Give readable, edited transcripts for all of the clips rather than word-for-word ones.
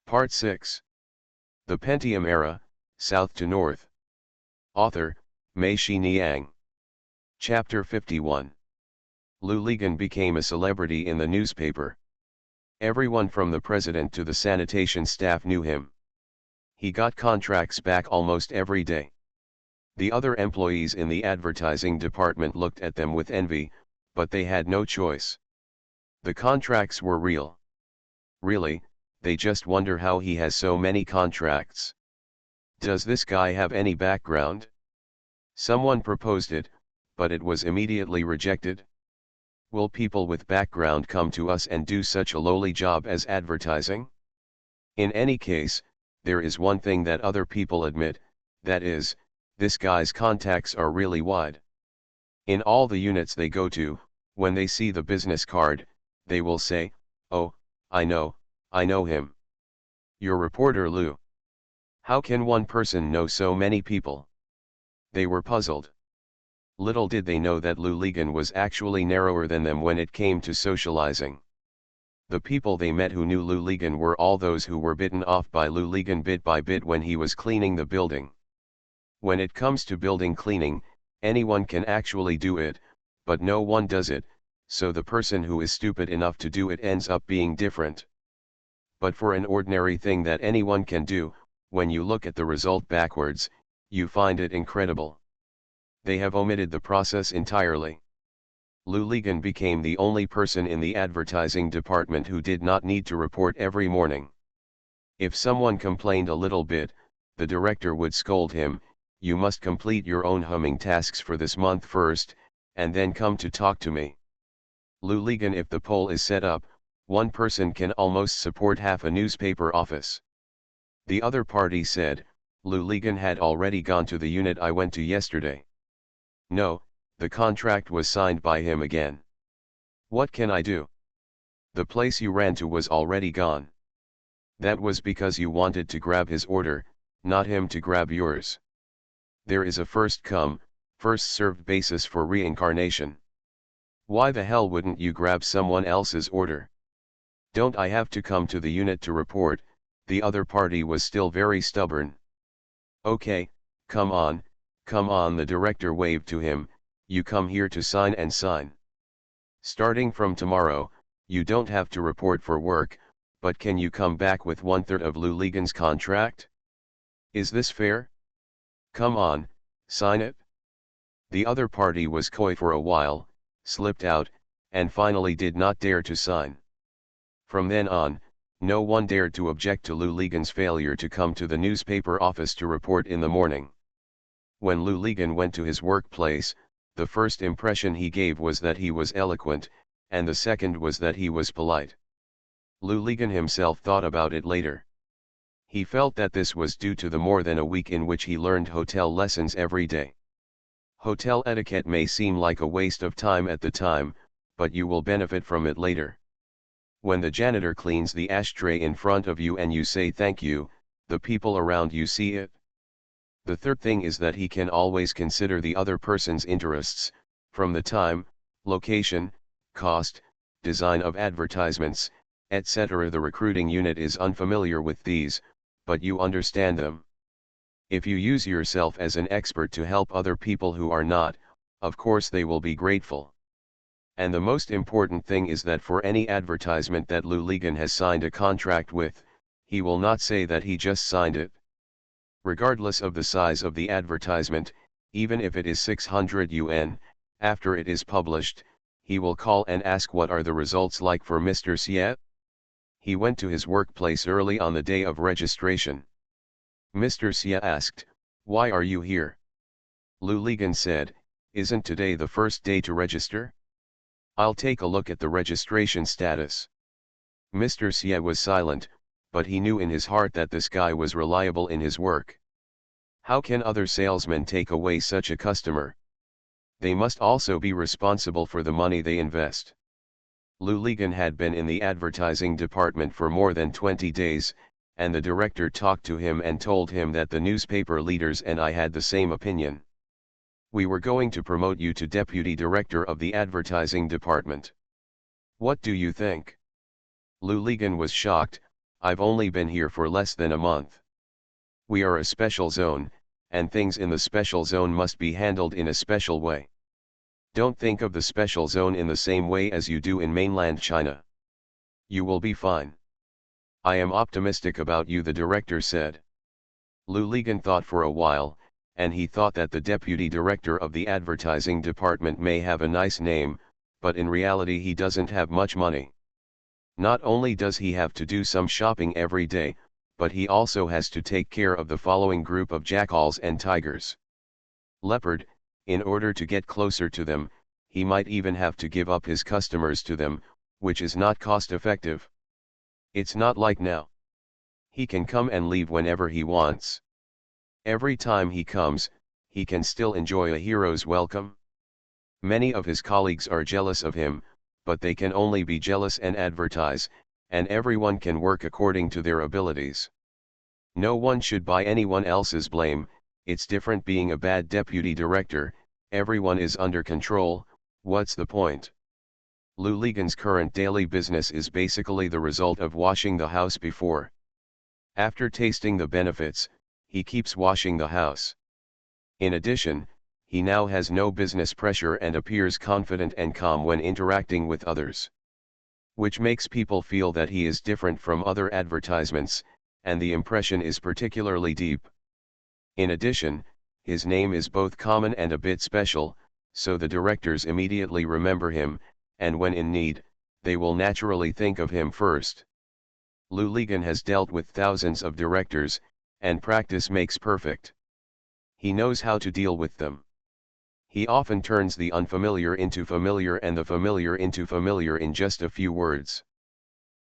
Part 6. The Pentium Era, South to North. Author, Mei-Shi Niang. Chapter 51. Lou Ligon became a celebrity in the newspaper. Everyone from the president to the sanitation staff knew him. He got contracts back almost every day. The other employees in the advertising department looked at them with envy, but they had no choice. The contracts were real. Really, they just wonder how he has so many contracts. Does this guy have any background? Someone proposed it, but it was immediately rejected. Will people with background come to us and do such a lowly job as advertising? In any case, there is one thing that other people admit, that is, this guy's contacts are really wide. In all the units they go to, when they see the business card, they will say, "Oh, I know him. Your reporter Lou. How can one person know so many people?" They were puzzled. Little did they know that Lou Ligon was actually narrower than them when it came to socializing. The people they met who knew Lou Ligon were all those who were bitten off by Lou Ligon bit by bit when he was cleaning the building. When it comes to building cleaning, anyone can actually do it, but no one does it, so the person who is stupid enough to do it ends up being different. But for an ordinary thing that anyone can do, when you look at the result backwards, you find it incredible. They have omitted the process entirely. Lou Ligon became the only person in the advertising department who did not need to report every morning. If someone complained a little bit, the director would scold him, "You must complete your own humming tasks for this month first, and then come to talk to me." Lou Ligon, if the poll is set up, one person can almost support half a newspaper office. The other party said, "Lou Ligon had already gone to the unit I went to yesterday." "No, the contract was signed by him again." "What can I do?" "The place you ran to was already gone." "That was because you wanted to grab his order, not him to grab yours. There is a first come, first served basis for reincarnation. Why the hell wouldn't you grab someone else's order?" "Don't I have to come to the unit to report?" The other party was still very stubborn. "Okay, come on, the director waved to him, "You come here to sign and sign. Starting from tomorrow, you don't have to report for work, but can you come back with 1/3 of Lou Ligon's contract? Is this fair? Come on, sign it." The other party was coy for a while, slipped out, and finally did not dare to sign. From then on, no one dared to object to Lou Ligon's failure to come to the newspaper office to report in the morning. When Lou Ligon went to his workplace, the first impression he gave was that he was eloquent, and the second was that he was polite. Lou Ligon himself thought about it later. He felt that this was due to the more than a week in which he learned hotel lessons every day. Hotel etiquette may seem like a waste of time at the time, but you will benefit from it later. When the janitor cleans the ashtray in front of you and you say thank you, the people around you see it. The third thing is that he can always consider the other person's interests, from the time, location, cost, design of advertisements, etc. The recruiting unit is unfamiliar with these, but you understand them. If you use yourself as an expert to help other people who are not, of course they will be grateful. And the most important thing is that for any advertisement that Lou Ligon has signed a contract with, he will not say that he just signed it. Regardless of the size of the advertisement, even if it is 600 yuan, after it is published, he will call and ask what are the results like for Mr. Xie. He went to his workplace early on the day of registration. Mr. Xie asked, "Why are you here?" Lou Ligon said, "Isn't today the first day to register? I'll take a look at the registration status." Mr. Xie was silent, but he knew in his heart that this guy was reliable in his work. How can other salesmen take away such a customer? They must also be responsible for the money they invest. Lou Ligon had been in the advertising department for more than 20 days, and the director talked to him and told him that the newspaper leaders and I had the same opinion. "We were going to promote you to deputy director of the advertising department. What do you think?" Lou Ligon was shocked, I've only been here for less than a month. We are a special zone, and things in the special zone must be handled in a special way. Don't think of the special zone in the same way as you do in mainland China. You will be fine. I am optimistic about you, the director said. Lu Ligan thought for a while, and he thought that the deputy director of the advertising department may have a nice name, but in reality he doesn't have much money. Not only does he have to do some shopping every day, but he also has to take care of the following group of jackals and tigers. Leopard, in order to get closer to them, he might even have to give up his customers to them, which is not cost effective. It's not like now. He can come and leave whenever he wants. Every time he comes, he can still enjoy a hero's welcome. Many of his colleagues are jealous of him, but they can only be jealous and advertise, and everyone can work according to their abilities. No one should buy anyone else's blame. It's different being a bad deputy director. Everyone is under control. What's the point? Lu Ligan's current daily business is basically the result of washing the house before. After tasting the benefits, he keeps washing the house. In addition, he now has no business pressure and appears confident and calm when interacting with others. Which makes people feel that he is different from other advertisements, and the impression is particularly deep. In addition, his name is both common and a bit special, so the directors immediately remember him, and when in need, they will naturally think of him first. Lu Ligan has dealt with thousands of directors, and practice makes perfect. He knows how to deal with them. He often turns the unfamiliar into familiar and the familiar into familiar in just a few words.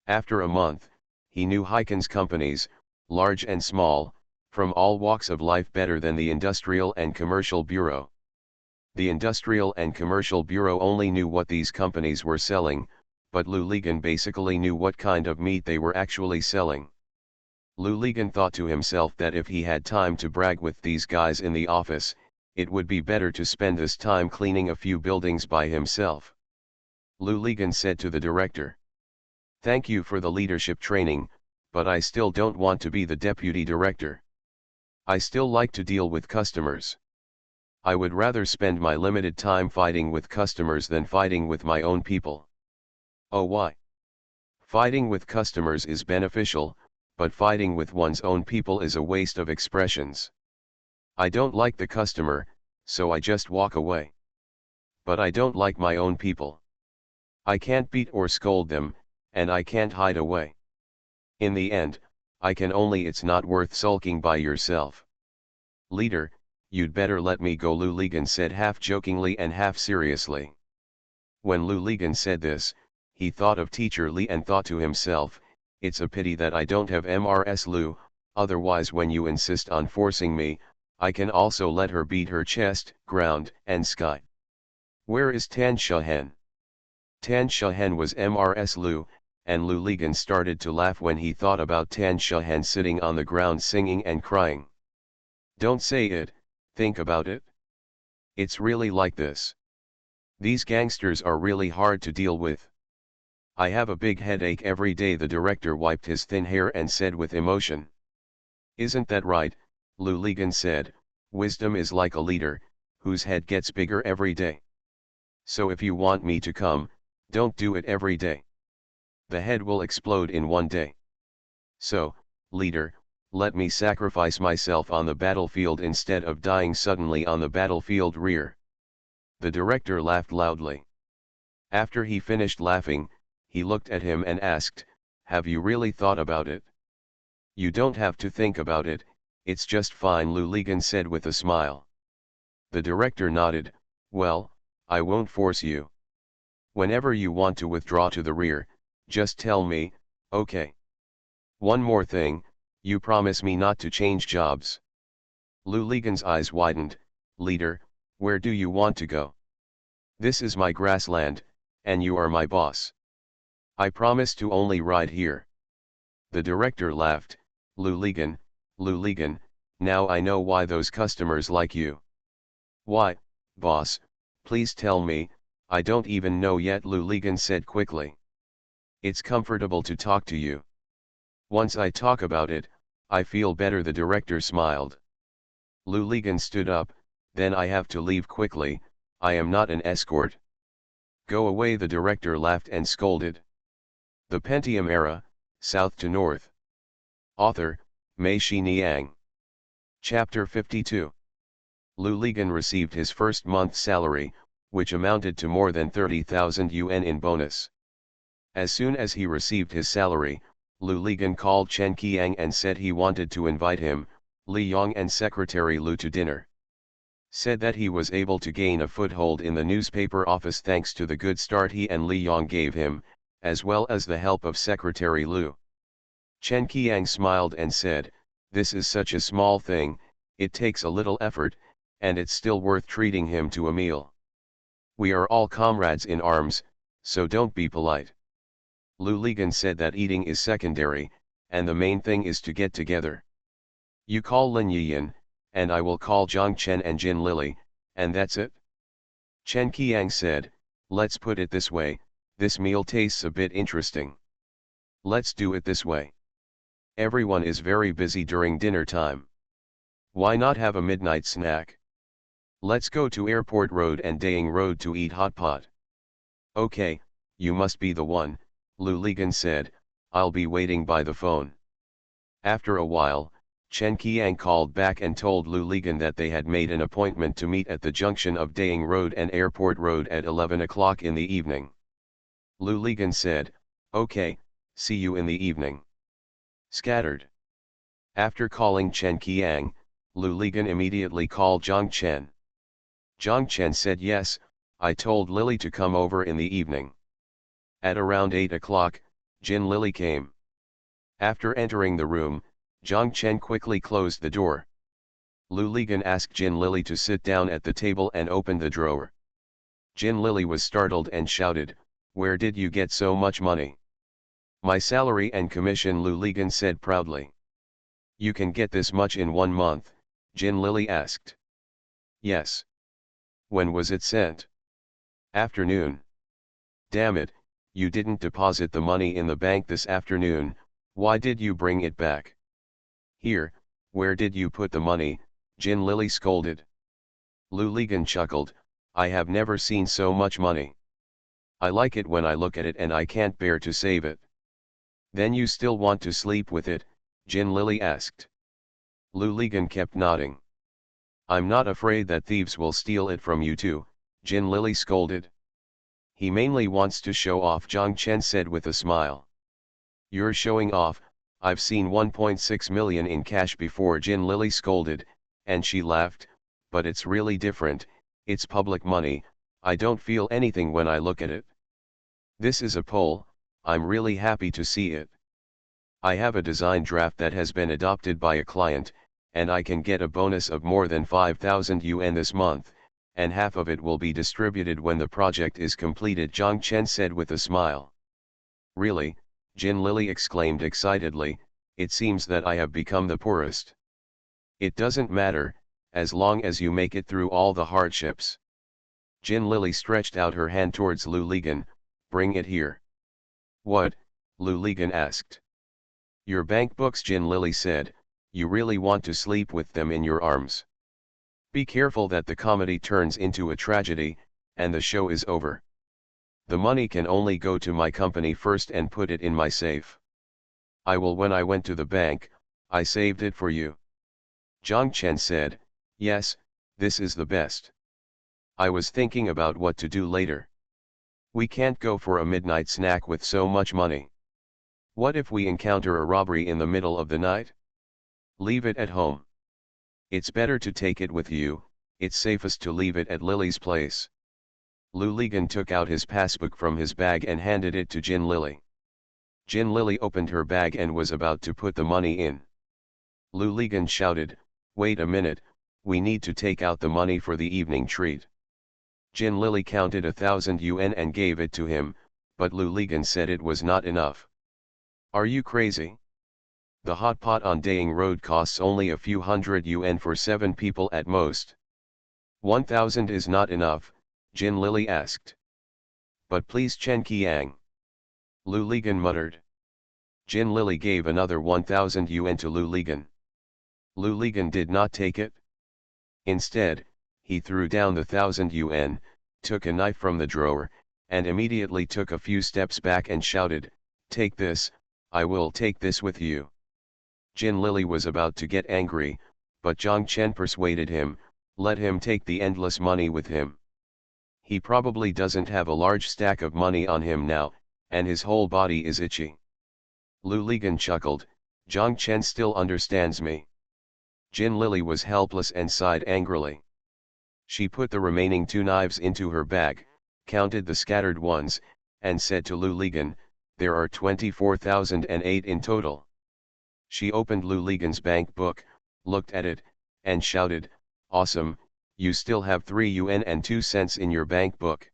After a month, he knew Heiken's companies, large and small, from all walks of life better than the Industrial and Commercial Bureau. The Industrial and Commercial Bureau only knew what these companies were selling, but Lu Ligan basically knew what kind of meat they were actually selling. Lu Ligan thought to himself that if he had time to brag with these guys in the office, it would be better to spend this time cleaning a few buildings by himself. Lu Ligan said to the director, "Thank you for the leadership training, but I still don't want to be the deputy director. I still like to deal with customers. I would rather spend my limited time fighting with customers than fighting with my own people." "Oh, why?" "Fighting with customers is beneficial, but fighting with one's own people is a waste of expressions. I don't like the customer, so I just walk away. But I don't like my own people. I can't beat or scold them, and I can't hide away. In the end, I can only. It's not worth sulking by yourself." "Leader, you'd better let me go," Lu Ligan said half jokingly and half seriously. When Lu Ligan said this, he thought of Teacher Li and thought to himself, "It's a pity that I don't have Mrs. Lu, otherwise when you insist on forcing me, I can also let her beat her chest, ground, and sky. Where is Tan Shahen?" Tan Shahen was Mrs. Lu, and Lu Ligan started to laugh when he thought about Tan Shahen sitting on the ground singing and crying. "Don't say it, think about it. It's really like this. These gangsters are really hard to deal with. I have a big headache every day." The director wiped his thin hair and said with emotion. "Isn't that right?" Lu Ligan said, "Wisdom is like a leader, whose head gets bigger every day. So if you want me to come, don't do it every day. The head will explode in one day. So, leader, let me sacrifice myself on the battlefield instead of dying suddenly on the battlefield rear." The director laughed loudly. After he finished laughing, he looked at him and asked, "Have you really thought about it?" "You don't have to think about it, it's just fine," Lu Ligan said with a smile. The director nodded, "Well, I won't force you. Whenever you want to withdraw to the rear, just tell me, okay? One more thing, you promise me not to change jobs." Lu Ligan's eyes widened. "Leader, where do you want to go? This is my grassland, and you are my boss. I promise to only ride here." The director laughed. Lu Ligan, now I know why those customers like you." "Why, boss, please tell me, I don't even know yet," Lu Ligan said quickly. "It's comfortable to talk to you." Once I talk about it, I feel better, the director smiled. Lu Ligan stood up, then I have to leave quickly, I am not an escort. Go away, the director laughed and scolded. The Pentium Era, South to North. Author, Mei-Shi Niang. Chapter 52. Lu Ligan received his first month's salary, which amounted to more than 30,000 yuan in bonus. As soon as he received his salary, Lu Ligan called Chen Qiang and said he wanted to invite him, Li Yong and Secretary Lu to dinner. Said that he was able to gain a foothold in the newspaper office thanks to the good start he and Li Yong gave him, as well as the help of Secretary Lu. Chen Qiang smiled and said, "This is such a small thing, it takes a little effort, and it's still worth treating him to a meal. We are all comrades in arms, so don't be polite." Lu Ligan said that eating is secondary, and the main thing is to get together. You call Lin Yiyan, and I will call Zhang Chen and Jin Lili, and that's it? Chen Qiang said, "Let's put it this way, this meal tastes a bit interesting. Let's do it this way. Everyone is very busy during dinner time. Why not have a midnight snack? Let's go to Airport Road and Daying Road to eat hot pot." "Okay, you must be the one," Lu Ligan said, "I'll be waiting by the phone." After a while, Chen Qiang called back and told Lu Ligan that they had made an appointment to meet at the junction of Daying Road and Airport Road at 11 o'clock in the evening. Lu Ligan said, "Okay, see you in the evening." Scattered. After calling Chen Qiang, Lu Ligan immediately called Zhang Chen. Zhang Chen said, "Yes, I told Lily to come over in the evening." At around 8 o'clock, Jin Lili came. After entering the room, Zhang Chen quickly closed the door. Lu Ligan asked Jin Lili to sit down at the table and opened the drawer. Jin Lili was startled and shouted, "Where did you get so much money?" "My salary and commission," Lu Ligan said proudly. "You can get this much in 1 month?" Jin Lili asked. "Yes." "When was it sent?" "Afternoon." "Damn it, you didn't deposit the money in the bank this afternoon, why did you bring it back?" "Here, where did you put the money?" Jin Lili scolded. Lu Ligan chuckled, "I have never seen so much money. I like it when I look at it and I can't bear to save it." "Then you still want to sleep with it?" Jin Lili asked. Lu Ligan kept nodding. "I'm not afraid that thieves will steal it from you too," Jin Lili scolded. "He mainly wants to show off," Zhang Chen said with a smile. "You're showing off, I've seen 1.6 million in cash before," Jin Lili scolded, and she laughed, "but it's really different, it's public money, I don't feel anything when I look at it. This is a poll, I'm really happy to see it. I have a design draft that has been adopted by a client, and I can get a bonus of more than 5,000 yuan this month, and half of it will be distributed when the project is completed," Zhang Chen said with a smile. "Really?" Jin Lili exclaimed excitedly, "it seems that I have become the poorest." "It doesn't matter, as long as you make it through all the hardships." Jin Lili stretched out her hand towards Lu Ligan, "Bring it here." "What?" Lu Ligan asked. "Your bank books," Jin Lili said, "you really want to sleep with them in your arms. Be careful that the comedy turns into a tragedy, and the show is over. The money can only go to my company first and put it in my safe. I will. When I went to the bank, I saved it for you." Zhang Chen said, "Yes, this is the best. I was thinking about what to do later. We can't go for a midnight snack with so much money. What if we encounter a robbery in the middle of the night? Leave it at home. It's better to take it with you, it's safest to leave it at Lily's place." Lu Ligan took out his passbook from his bag and handed it to Jin Lili. Jin Lili opened her bag and was about to put the money in. Lu Ligan shouted, "Wait a minute, we need to take out the money for the evening treat." Jin Lili counted 1,000 yuan and gave it to him, but Lu Ligan said it was not enough. "Are you crazy? The hot pot on Daying Road costs only a few hundred yuan for 7 people at most." 1,000 is not enough, Jin Lili asked. "But please, Chen Qiang." Lu Ligan muttered. Jin Lily gave another 1,000 yuan to Lu Ligan. Lu Ligan did not take it. Instead, he threw down the 1,000 yuan, took a knife from the drawer, and immediately took a few steps back and shouted, "Take this, I will take this with you." Jin Lily was about to get angry, but Zhang Chen persuaded him, let him take the endless money with him. He probably doesn't have a large stack of money on him now, and his whole body is itchy. Lu Ligan chuckled, Zhang Chen still understands me. Jin Lily was helpless and sighed angrily. She put the remaining 2 knives into her bag, counted the scattered ones, and said to Lu Ligan, "There are 24,008 in total." She opened Lu Ligan's bank book, looked at it, and shouted, "Awesome, you still have 3 yuan and 2 cents in your bank book."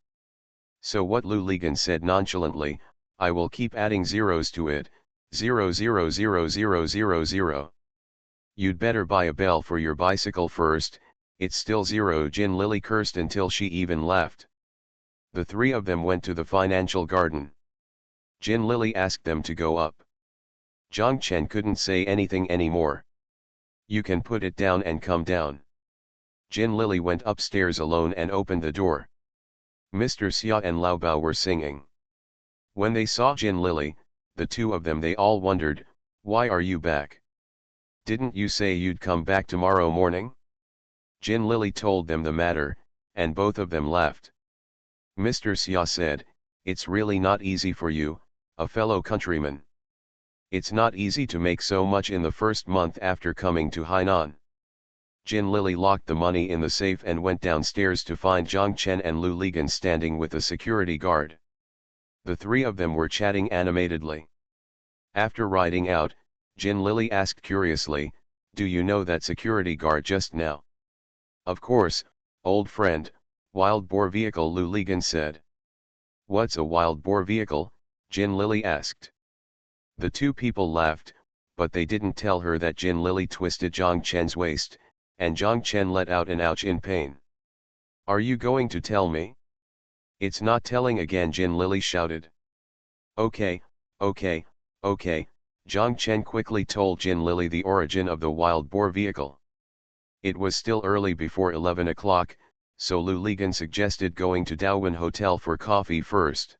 "So what?" Lu Ligan said nonchalantly, "I will keep adding zeros to it, 0,000,000. You'd better buy a bell for your bicycle first, it's still 0." Jin Lily cursed until she even left. The 3 of them went to the financial garden. Jin Lily asked them to go up. Zhang Chen couldn't say anything anymore. "You can put it down and come down." Jin Lily went upstairs alone and opened the door. Mr. Xia and Lao Bao were singing. When they saw Jin Lily, the 2 of them, they all wondered, "Why are you back? Didn't you say you'd come back tomorrow morning?" Jin Lily told them the matter, and both of them left. Mr. Xia said, "It's really not easy for you, a fellow countryman. It's not easy to make so much in the first month after coming to Hainan." Jin Lily locked the money in the safe and went downstairs to find Zhang Chen and Lu Ligan standing with a security guard. The 3 of them were chatting animatedly. After riding out, Jin Lily asked curiously, "Do you know that security guard just now?" "Of course, old friend, wild boar vehicle," Lu Ligan said. "What's a wild boar vehicle?" Jin Lily asked. The 2 people laughed, but they didn't tell her that Jin Lily twisted Zhang Chen's waist, and Zhang Chen let out an ouch in pain. "Are you going to tell me?" "It's not telling again," Jin Lily shouted. Okay, okay. Zhang Chen quickly told Jin Lily the origin of the wild boar vehicle. It was still early before 11 o'clock, so Lu Ligan suggested going to Daowen Hotel for coffee first.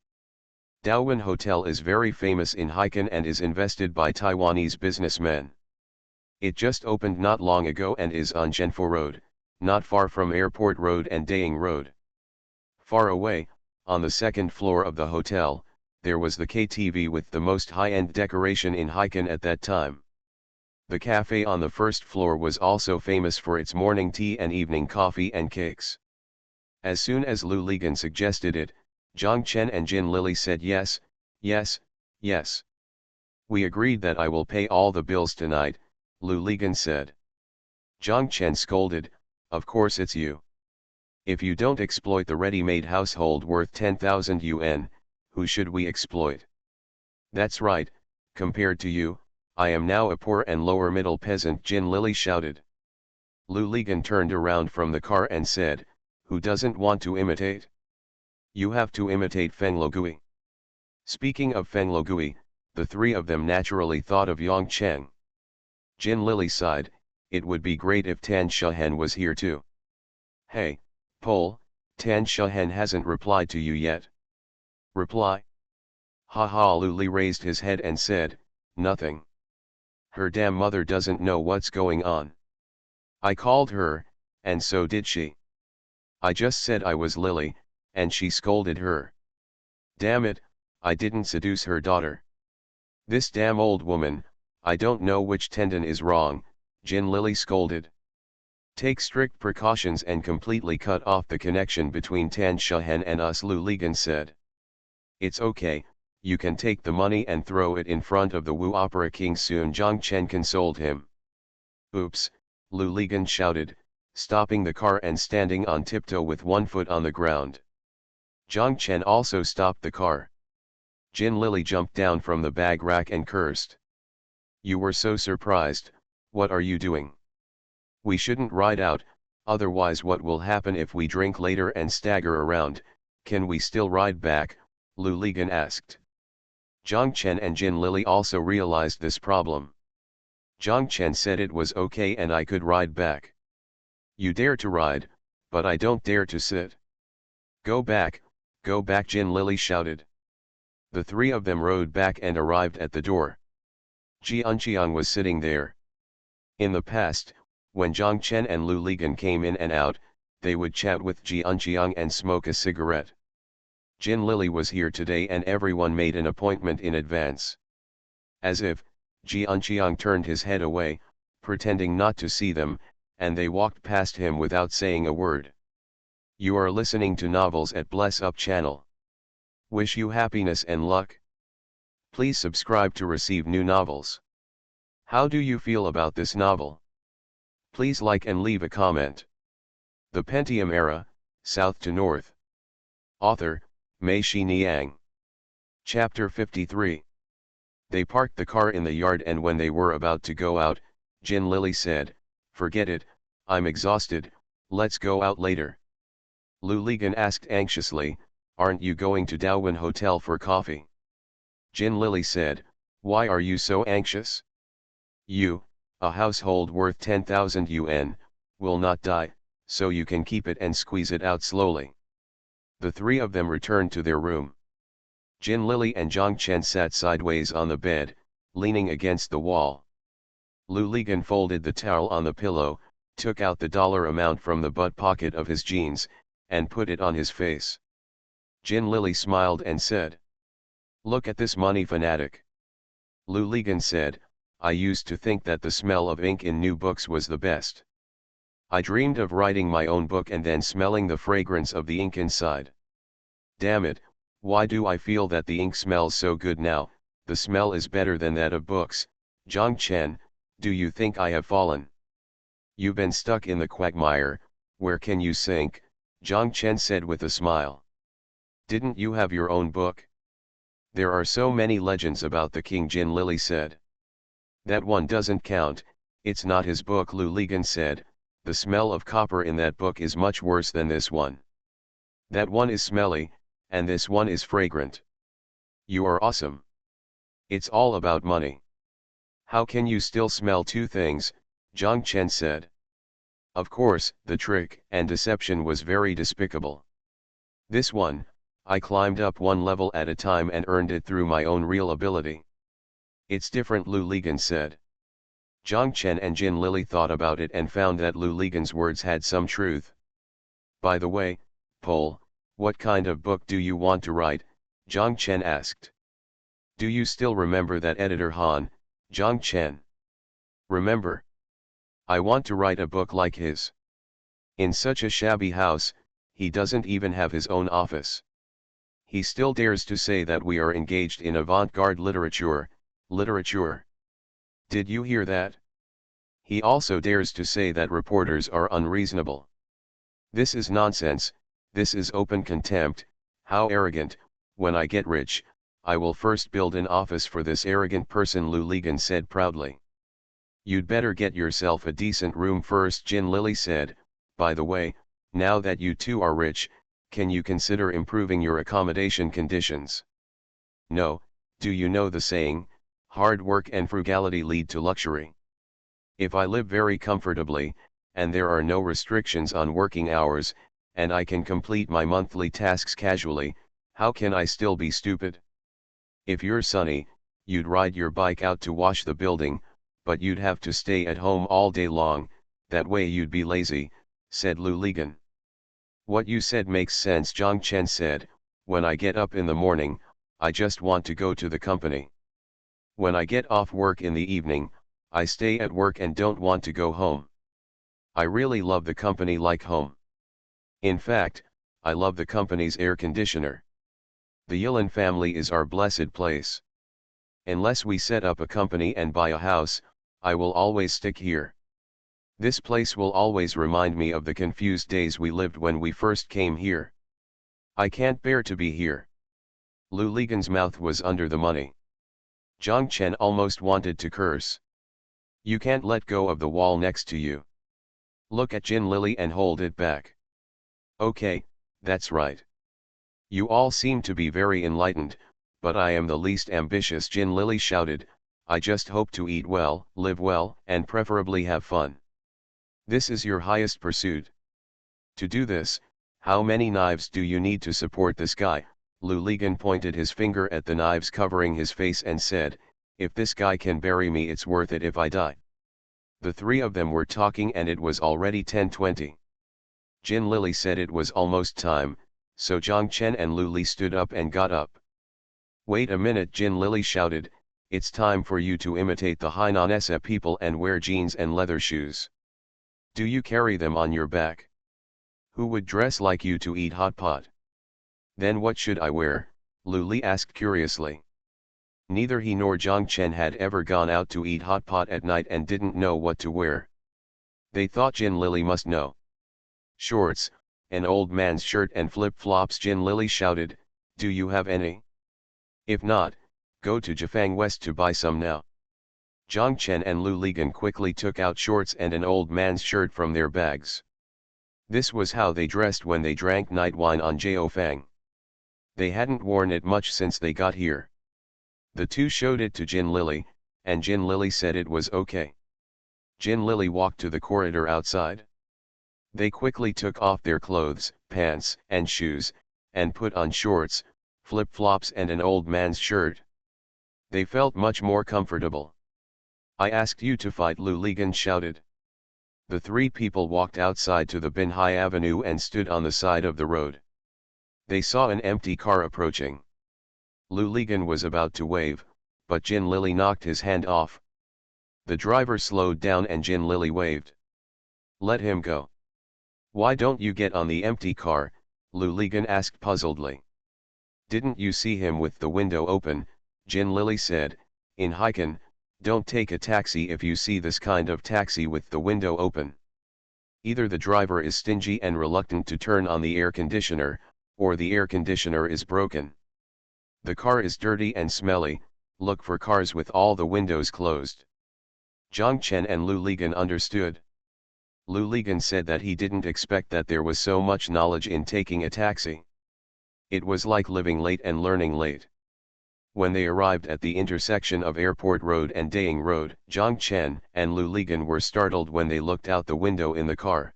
Daowen Hotel is very famous in Haikan and is invested by Taiwanese businessmen. It just opened not long ago and is on Zhenfo Road, not far from Airport Road and Daying Road. Far away, on the 2nd floor of the hotel, there was the KTV with the most high-end decoration in Haikan at that time. The cafe on the 1st floor was also famous for its morning tea and evening coffee and cakes. As soon as Lu Ligan suggested it, Zhang Chen and Jin Lily said yes, yes, yes. "We agreed that I will pay all the bills tonight," Lu Ligan said. Zhang Chen scolded, "Of course it's you. If you don't exploit the ready-made household worth 10,000 yuan, who should we exploit?" "That's right, compared to you, I am now a poor and lower-middle peasant," Jin Lily shouted. Lu Ligan turned around from the car and said, "Who doesn't want to imitate? You have to imitate Feng Logui." Speaking of Feng Logui, the 3 of them naturally thought of Yang Cheng. Jin Lily sighed, "It would be great if Tan Shahen was here too." "Hey, Pole, Tan Shahen hasn't replied to you yet." "Reply?" "Ha ha." Lu Li raised his head and said, "Nothing. Her damn mother doesn't know what's going on. I called her, and so did she. I just said I was Lily, and she scolded her. Damn it, I didn't seduce her daughter. This damn old woman, I don't know which tendon is wrong," Jin Lily scolded. "Take strict precautions and completely cut off the connection between Tan Shahen and us," Lu Ligan said. "It's okay, you can take the money and throw it in front of the Wu Opera King soon," Zhang Chen consoled him. "Oops," Lu Ligan shouted, stopping the car and standing on tiptoe with one foot on the ground. Zhang Chen also stopped the car. Jin Lily jumped down from the bag rack and cursed. "You were so surprised, what are you doing? We shouldn't ride out, otherwise what will happen if we drink later and stagger around? Can we still ride back?" Lu Ligan asked. Zhang Chen and Jin Lili also realized this problem. Zhang Chen said it was okay and I could ride back. You dare to ride, but I don't dare to sit. Go back, Jin Lili shouted. The three of them rode back and arrived at the door. Ji Unqiang was sitting there. In the past, when Zhang Chen and Lu Ligan came in and out, they would chat with Ji Unqiang and smoke a cigarette. Jin Lili was here today and everyone made an appointment in advance. As if, Ji Unqiang turned his head away, pretending not to see them, and they walked past him without saying a word. You are listening to Novels at Bless Up channel. Wish you happiness and luck. Please subscribe to receive new novels. How do you feel about this novel? Please like and leave a comment. The Pentium Era, South to North. Author, Mei Xiniang. Chapter 53. They parked the car in the yard and when they were about to go out, Jin Lili said, "Forget it, I'm exhausted, let's go out later." Lu Ligan asked anxiously, "Aren't you going to Daowen Hotel for coffee?" Jin Lili said, "Why are you so anxious? You, a household worth 10,000 yuan, will not die, so you can keep it and squeeze it out slowly." The three of them returned to their room. Jin Lili and Zhang Chen sat sideways on the bed, leaning against the wall. Lu Ligan folded the towel on the pillow, took out the dollar amount from the butt pocket of his jeans, and put it on his face. Jin Lili smiled and said, "Look at this money fanatic." Lu Ligan said, "I used to think that the smell of ink in new books was the best. I dreamed of writing my own book and then smelling the fragrance of the ink inside. Damn it, why do I feel that the ink smells so good now? The smell is better than that of books." Zhang Chen, do you think I have fallen? You've been stuck in the quagmire, where can you sink? Zhang Chen said with a smile. Didn't you have your own book? There are so many legends about the king, Jin Lili said. That one doesn't count, it's not his book, Lu Ligan said. The smell of copper in that book is much worse than this one. That one is smelly, and this one is fragrant. You are awesome. It's all about money. How can you still smell two things? Zhang Chen said. Of course, the trick and deception was very despicable. This one, I climbed up one level at a time and earned it through my own real ability. It's different, Lu Ligan said. Zhang Chen and Jin Lili thought about it and found that Lu Ligan's words had some truth. By the way, Pole, what kind of book do you want to write? Zhang Chen asked. Do you still remember that editor Han? Zhang Chen. Remember? I want to write a book like his. In such a shabby house, he doesn't even have his own office. He still dares to say that we are engaged in avant-garde literature. Did you hear that? He also dares to say that reporters are unreasonable. This is nonsense, this is open contempt. How arrogant. When I get rich, I will first build an office for this arrogant person, Lu Ligan said proudly. You'd better get yourself a decent room first, Jin Lili said. By the way, now that you two are rich, can you consider improving your accommodation conditions? No, do you know the saying, hard work and frugality lead to luxury? If I live very comfortably, and there are no restrictions on working hours, and I can complete my monthly tasks casually, how can I still be stupid? If you're sunny, you'd ride your bike out to wash the building, but you'd have to stay at home all day long, that way you'd be lazy, said Lu Ligan. What you said makes sense, Zhang Chen said. When I get up in the morning, I just want to go to the company. When I get off work in the evening, I stay at work and don't want to go home. I really love the company like home. In fact, I love the company's air conditioner. The Yilin family is our blessed place. Unless we set up a company and buy a house, I will always stick here. This place will always remind me of the confused days we lived when we first came here. I can't bear to be here. Lu Ligan's mouth was under the money. Zhang Chen almost wanted to curse. You can't let go of the wall next to you. Look at Jin Lili and hold it back. Okay, that's right. You all seem to be very enlightened, but I am the least ambitious, Jin Lily shouted. I just hope to eat well, live well, and preferably have fun. This is your highest pursuit. To do this, how many knives do you need to support this guy? Lu Ligan pointed his finger at the knives covering his face and said, if this guy can bury me, it's worth it if I die. The three of them were talking and it was already 10:20. Jin Lily said it was almost time, so Zhang Chen and Lu Li stood up and got up. Wait a minute, Jin Lily shouted, it's time for you to imitate the Hainanese people and wear jeans and leather shoes. Do you carry them on your back? Who would dress like you to eat hot pot? Then what should I wear? Lu Li asked curiously. Neither he nor Zhang Chen had ever gone out to eat hot pot at night and didn't know what to wear. They thought Jin Lily must know. Shorts, an old man's shirt and flip-flops, Jin Lily shouted, do you have any? If not, go to Jifang West to buy some now. Zhang Chen and Lu Ligan quickly took out shorts and an old man's shirt from their bags. This was how they dressed when they drank night wine on Jiaofang. They hadn't worn it much since they got here. The two showed it to Jin Lily, and Jin Lily said it was okay. Jin Lily walked to the corridor outside. They quickly took off their clothes, pants, and shoes, and put on shorts, flip-flops and an old man's shirt. They felt much more comfortable. I asked you to fight, Lu Ligan shouted. The three people walked outside to the Binhai Avenue and stood on the side of the road. They saw an empty car approaching. Lu Ligan was about to wave, but Jin Lily knocked his hand off. The driver slowed down and Jin Lily waved. Let him go. Why don't you get on the empty car? Lu Ligan asked puzzledly. Didn't you see him with the window open? Jin Lily said, in Haikan, don't take a taxi if you see this kind of taxi with the window open. Either the driver is stingy and reluctant to turn on the air conditioner, or the air conditioner is broken. The car is dirty and smelly, look for cars with all the windows closed. Zhang Chen and Lu Ligan understood. Lu Ligan said that he didn't expect that there was so much knowledge in taking a taxi. It was like living late and learning late. When they arrived at the intersection of Airport Road and Daying Road, Zhang Chen and Lu Ligan were startled when they looked out the window in the car.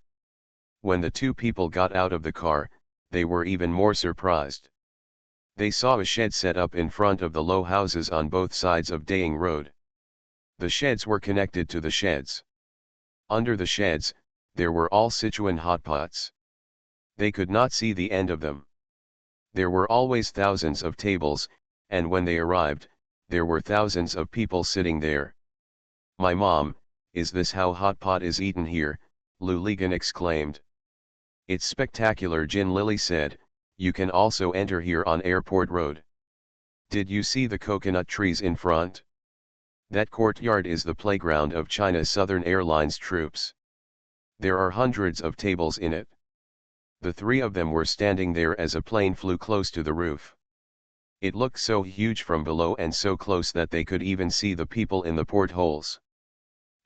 When the two people got out of the car, they were even more surprised. They saw a shed set up in front of the low houses on both sides of Daying Road. The sheds were connected to the sheds. Under the sheds, there were all Sichuan hot pots. They could not see the end of them. There were always thousands of tables, and when they arrived, there were thousands of people sitting there. My mom, is this how hot pot is eaten here? Lu Ligan exclaimed. It's spectacular, Jin Lily said. You can also enter here on Airport Road. Did you see the coconut trees in front? That courtyard is the playground of China's Southern Airlines troops. There are hundreds of tables in it. The three of them were standing there as a plane flew close to the roof. It looked so huge from below and so close that they could even see the people in the portholes.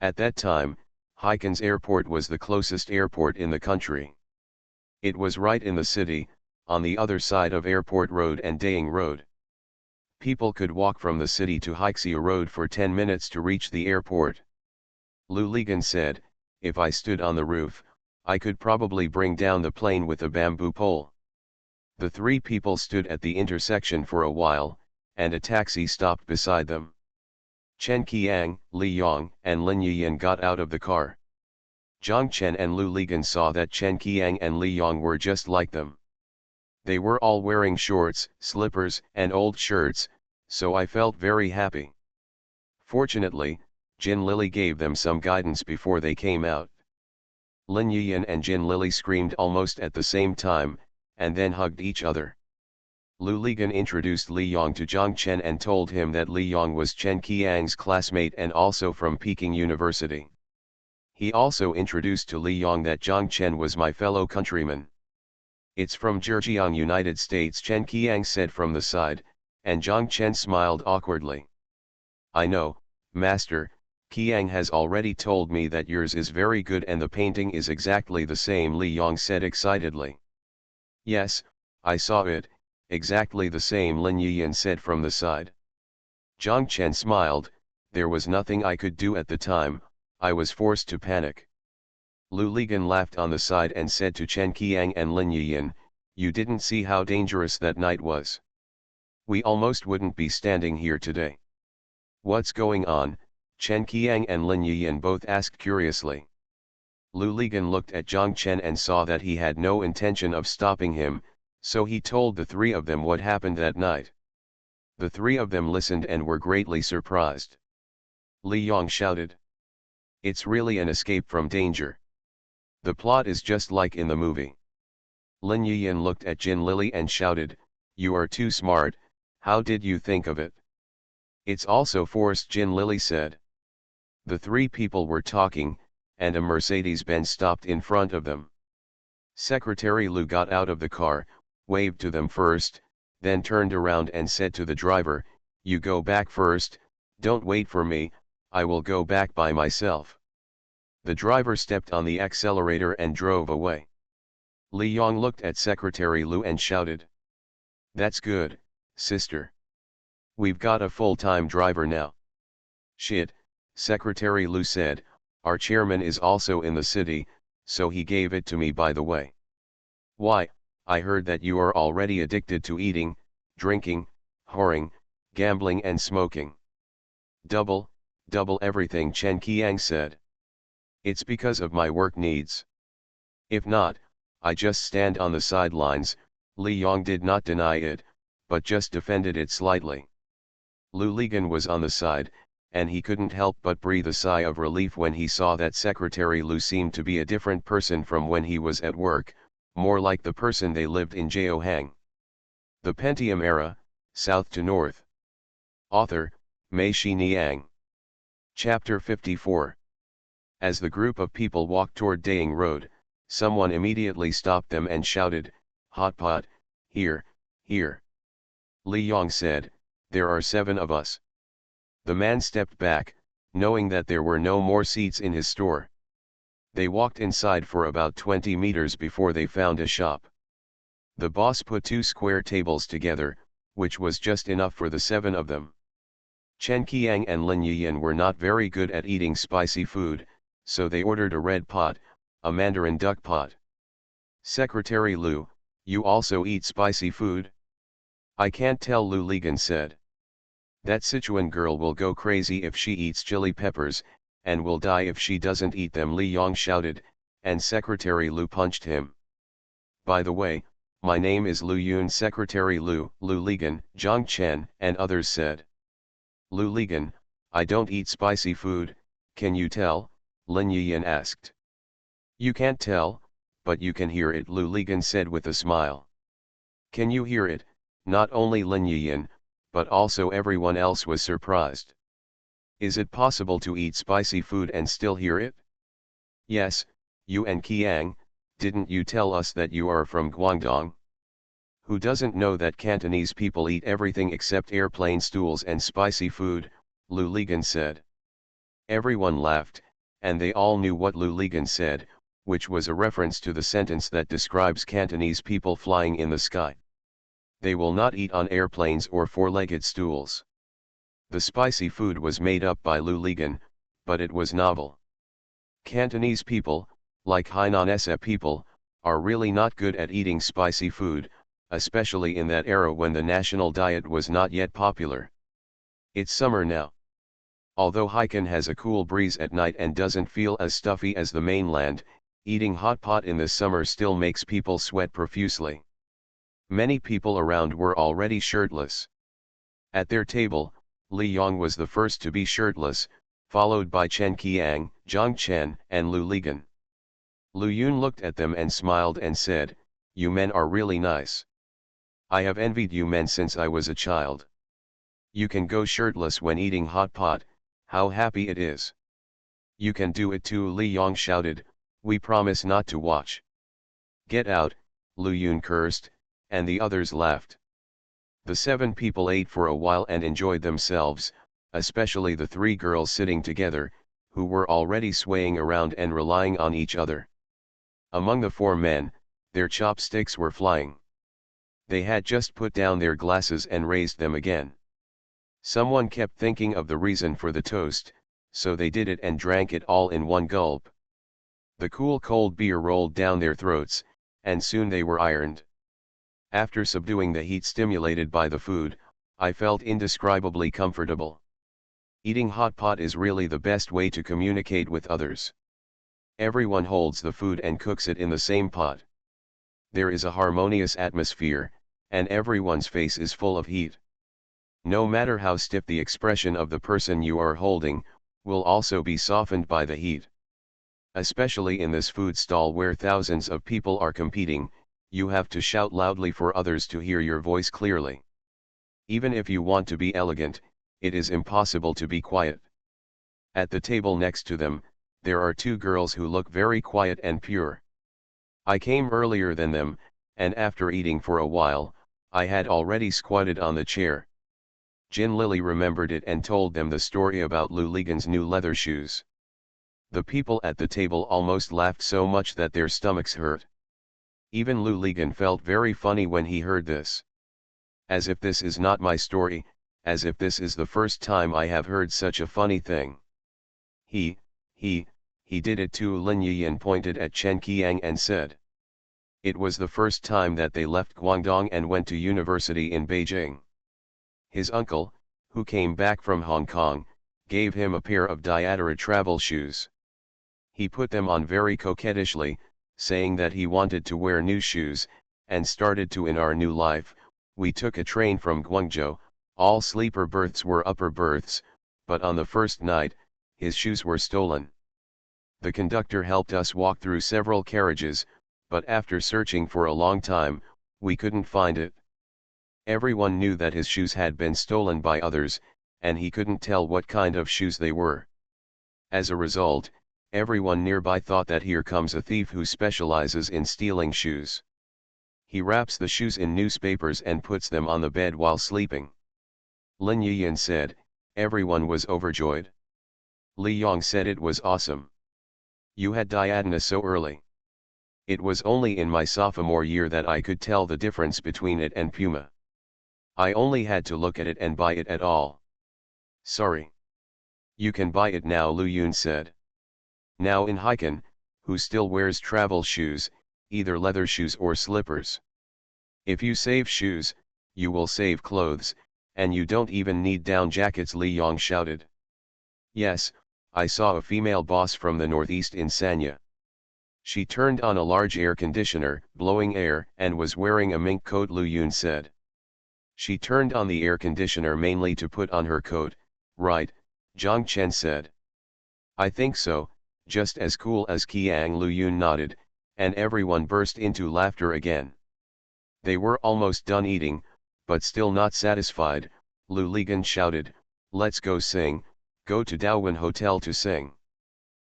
At that time, Haikan's airport was the closest airport in the country. It was right in the city, on the other side of Airport Road and Daying Road. People could walk from the city to Haixia Road for 10 minutes to reach the airport. Lu Ligan said, if I stood on the roof, I could probably bring down the plane with a bamboo pole. The three people stood at the intersection for a while, and a taxi stopped beside them. Chen Qiang, Li Yong, and Lin Yiyan got out of the car. Zhang Chen and Lu Ligan saw that Chen Qiang and Li Yong were just like them. They were all wearing shorts, slippers, and old shirts, so I felt very happy. Fortunately, Jin Lily gave them some guidance before they came out. Lin Yiyan and Jin Lily screamed almost at the same time, and then hugged each other. Lu Ligan introduced Li Yong to Zhang Chen and told him that Li Yong was Chen Qiang's classmate and also from Peking University. He also introduced to Li Yong that Zhang Chen was my fellow countryman. It's from Zhejiang, United States, Chen Qiang said from the side, and Zhang Chen smiled awkwardly. I know, master, Qiang has already told me that yours is very good and the painting is exactly the same, Li Yong said excitedly. Yes, I saw it, Exactly the same, Lin Yiyan said from the side. Zhang Chen smiled, there was nothing I could do at the time, I was forced to panic. Lu Ligan laughed on the side and said to Chen Qiang and Lin Yiyan, you didn't see how dangerous that night was. We almost wouldn't be standing here today. What's going on? Chen Qiang and Lin Yiyan both asked curiously. Lu Ligan looked at Zhang Chen and saw that he had no intention of stopping him, so he told the three of them what happened that night. The three of them listened and were greatly surprised. Li Yong shouted. It's really an escape from danger. The plot is just like in the movie. Lin Yiyan looked at Jin Lily and shouted, you are too smart, how did you think of it? It's also forced, Jin Lily said. The three people were talking, and a Mercedes-Benz stopped in front of them. Secretary Lu got out of the car, waved to them first, then turned around and said to the driver, you go back first, don't wait for me, I will go back by myself. The driver stepped on the accelerator and drove away. Li Yong looked at Secretary Lu and shouted. That's good, sister. We've got a full-time driver now. Shit, Secretary Lu said, our chairman is also in the city, so he gave it to me by the way. Why, I heard that you are already addicted to eating, drinking, whoring, gambling and smoking. Double everything, Chen Qiang said. It's because of my work needs. If not, I just stand on the sidelines. Li Yong did not deny it, but just defended it slightly. Lu Ligan was on the side, and he couldn't help but breathe a sigh of relief when he saw that Secretary Lu seemed to be a different person from when he was at work, more like the person they lived in Jiaohang. The Pentium Era, South to North. Author, Mei Xiniang. Chapter 54. As the group of people walked toward Daying Road, someone immediately stopped them and shouted, hot pot, here, here. Li Yong said, there are 7 of us. The man stepped back, knowing that there were no more seats in his store. They walked inside for about 20 meters before they found a shop. The boss put 2 square tables together, which was just enough for the 7 of them. Chen Qiang and Lin Yiyan were not very good at eating spicy food, so they ordered a red pot, a mandarin duck pot. Secretary Lu, you also eat spicy food? I can't tell, Lu Ligan said. That Sichuan girl will go crazy if she eats chili peppers, and will die if she doesn't eat them, Li Yong shouted, and Secretary Lu punched him. By the way, my name is Lu Yun. Secretary Lu, Lu Ligan, Zhang Chen, and others said. Lu Ligan, I don't eat spicy food, can you tell? Lin Yiyan asked. You can't tell, but you can hear it, Lu Ligan said with a smile. Can you hear it? Not only Lin Yiyan, but also everyone else was surprised. Is it possible to eat spicy food and still hear it? Yes, you and Qiang, didn't you tell us that you are from Guangdong? Who doesn't know that Cantonese people eat everything except airplane stools and spicy food, Lu Ligan said. Everyone laughed, and they all knew what Lu Ligan said, which was a reference to the sentence that describes Cantonese people flying in the sky. They will not eat on airplanes or 4-legged stools. The spicy food was made up by Lu Ligan, but it was novel. Cantonese people, like Hainanese people, are really not good at eating spicy food, especially in that era when the national diet was not yet popular. It's summer now. Although Haikan has a cool breeze at night and doesn't feel as stuffy as the mainland, eating hot pot in the summer still makes people sweat profusely. Many people around were already shirtless. At their table, Li Yong was the first to be shirtless, followed by Chen Qiang, Zhang Chen, and Lu Ligan. Lu Yun looked at them and smiled and said, you men are really nice. I have envied you men since I was a child. You can go shirtless when eating hot pot, how happy it is. You can do it too, Li Yong shouted, we promise not to watch. Get out, Lu Yun cursed, and the others laughed. The 7 people ate for a while and enjoyed themselves, especially the 3 girls sitting together, who were already swaying around and relying on each other. Among the 4 men, their chopsticks were flying. They had just put down their glasses and raised them again. Someone kept thinking of the reason for the toast, so they did it and drank it all in one gulp. The cool cold beer rolled down their throats, and soon they were ironed. After subduing the heat stimulated by the food, I felt indescribably comfortable. Eating hot pot is really the best way to communicate with others. Everyone holds the food and cooks it in the same pot. There is a harmonious atmosphere, and everyone's face is full of heat. No matter how stiff the expression of the person you are holding, will also be softened by the heat. Especially in this food stall where thousands of people are competing, you have to shout loudly for others to hear your voice clearly. Even if you want to be elegant, it is impossible to be quiet. At the table next to them, there are two girls who look very quiet and pure. I came earlier than them, and after eating for a while, I had already squatted on the chair. Jin Lily remembered it and told them the story about Lou Ligan's new leather shoes. The people at the table almost laughed so much that their stomachs hurt. Even Lou Ligan felt very funny when he heard this. As if this is not my story, as if this is the first time I have heard such a funny thing. He did it too. Lin Yiyan pointed at Chen Qiang and said. It was the first time that they left Guangdong and went to university in Beijing. His uncle, who came back from Hong Kong, gave him a pair of Diadora travel shoes. He put them on very coquettishly, saying that he wanted to wear new shoes, and started to. In our new life, we took a train from Guangzhou. All sleeper berths were upper berths, but on the first night, his shoes were stolen. The conductor helped us walk through several carriages, but after searching for a long time, we couldn't find it. Everyone knew that his shoes had been stolen by others, and he couldn't tell what kind of shoes they were. As a result, everyone nearby thought that here comes a thief who specializes in stealing shoes. He wraps the shoes in newspapers and puts them on the bed while sleeping. Lin Yiyan said. Everyone was overjoyed. Li Yong said it was awesome. You had Diadora so early. It was only in my sophomore year that I could tell the difference between it and Puma. I only had to look at it and buy it at all. Sorry. You can buy it now, Lu Yun said. Now in Haikan, who still wears travel shoes, either leather shoes or slippers. If you save shoes, you will save clothes, and you don't even need down jackets, Li Yong shouted. Yes, I saw a female boss from the northeast in Sanya. She turned on a large air conditioner, blowing air, and was wearing a mink coat, Lu Yun said. She turned on the air conditioner mainly to put on her coat, right, Zhang Chen said. I think so, just as cool as Qiang, Lu Yun nodded, and everyone burst into laughter again. They were almost done eating, but still not satisfied. Lu Ligan shouted, let's go sing, go to Daowen Hotel to sing.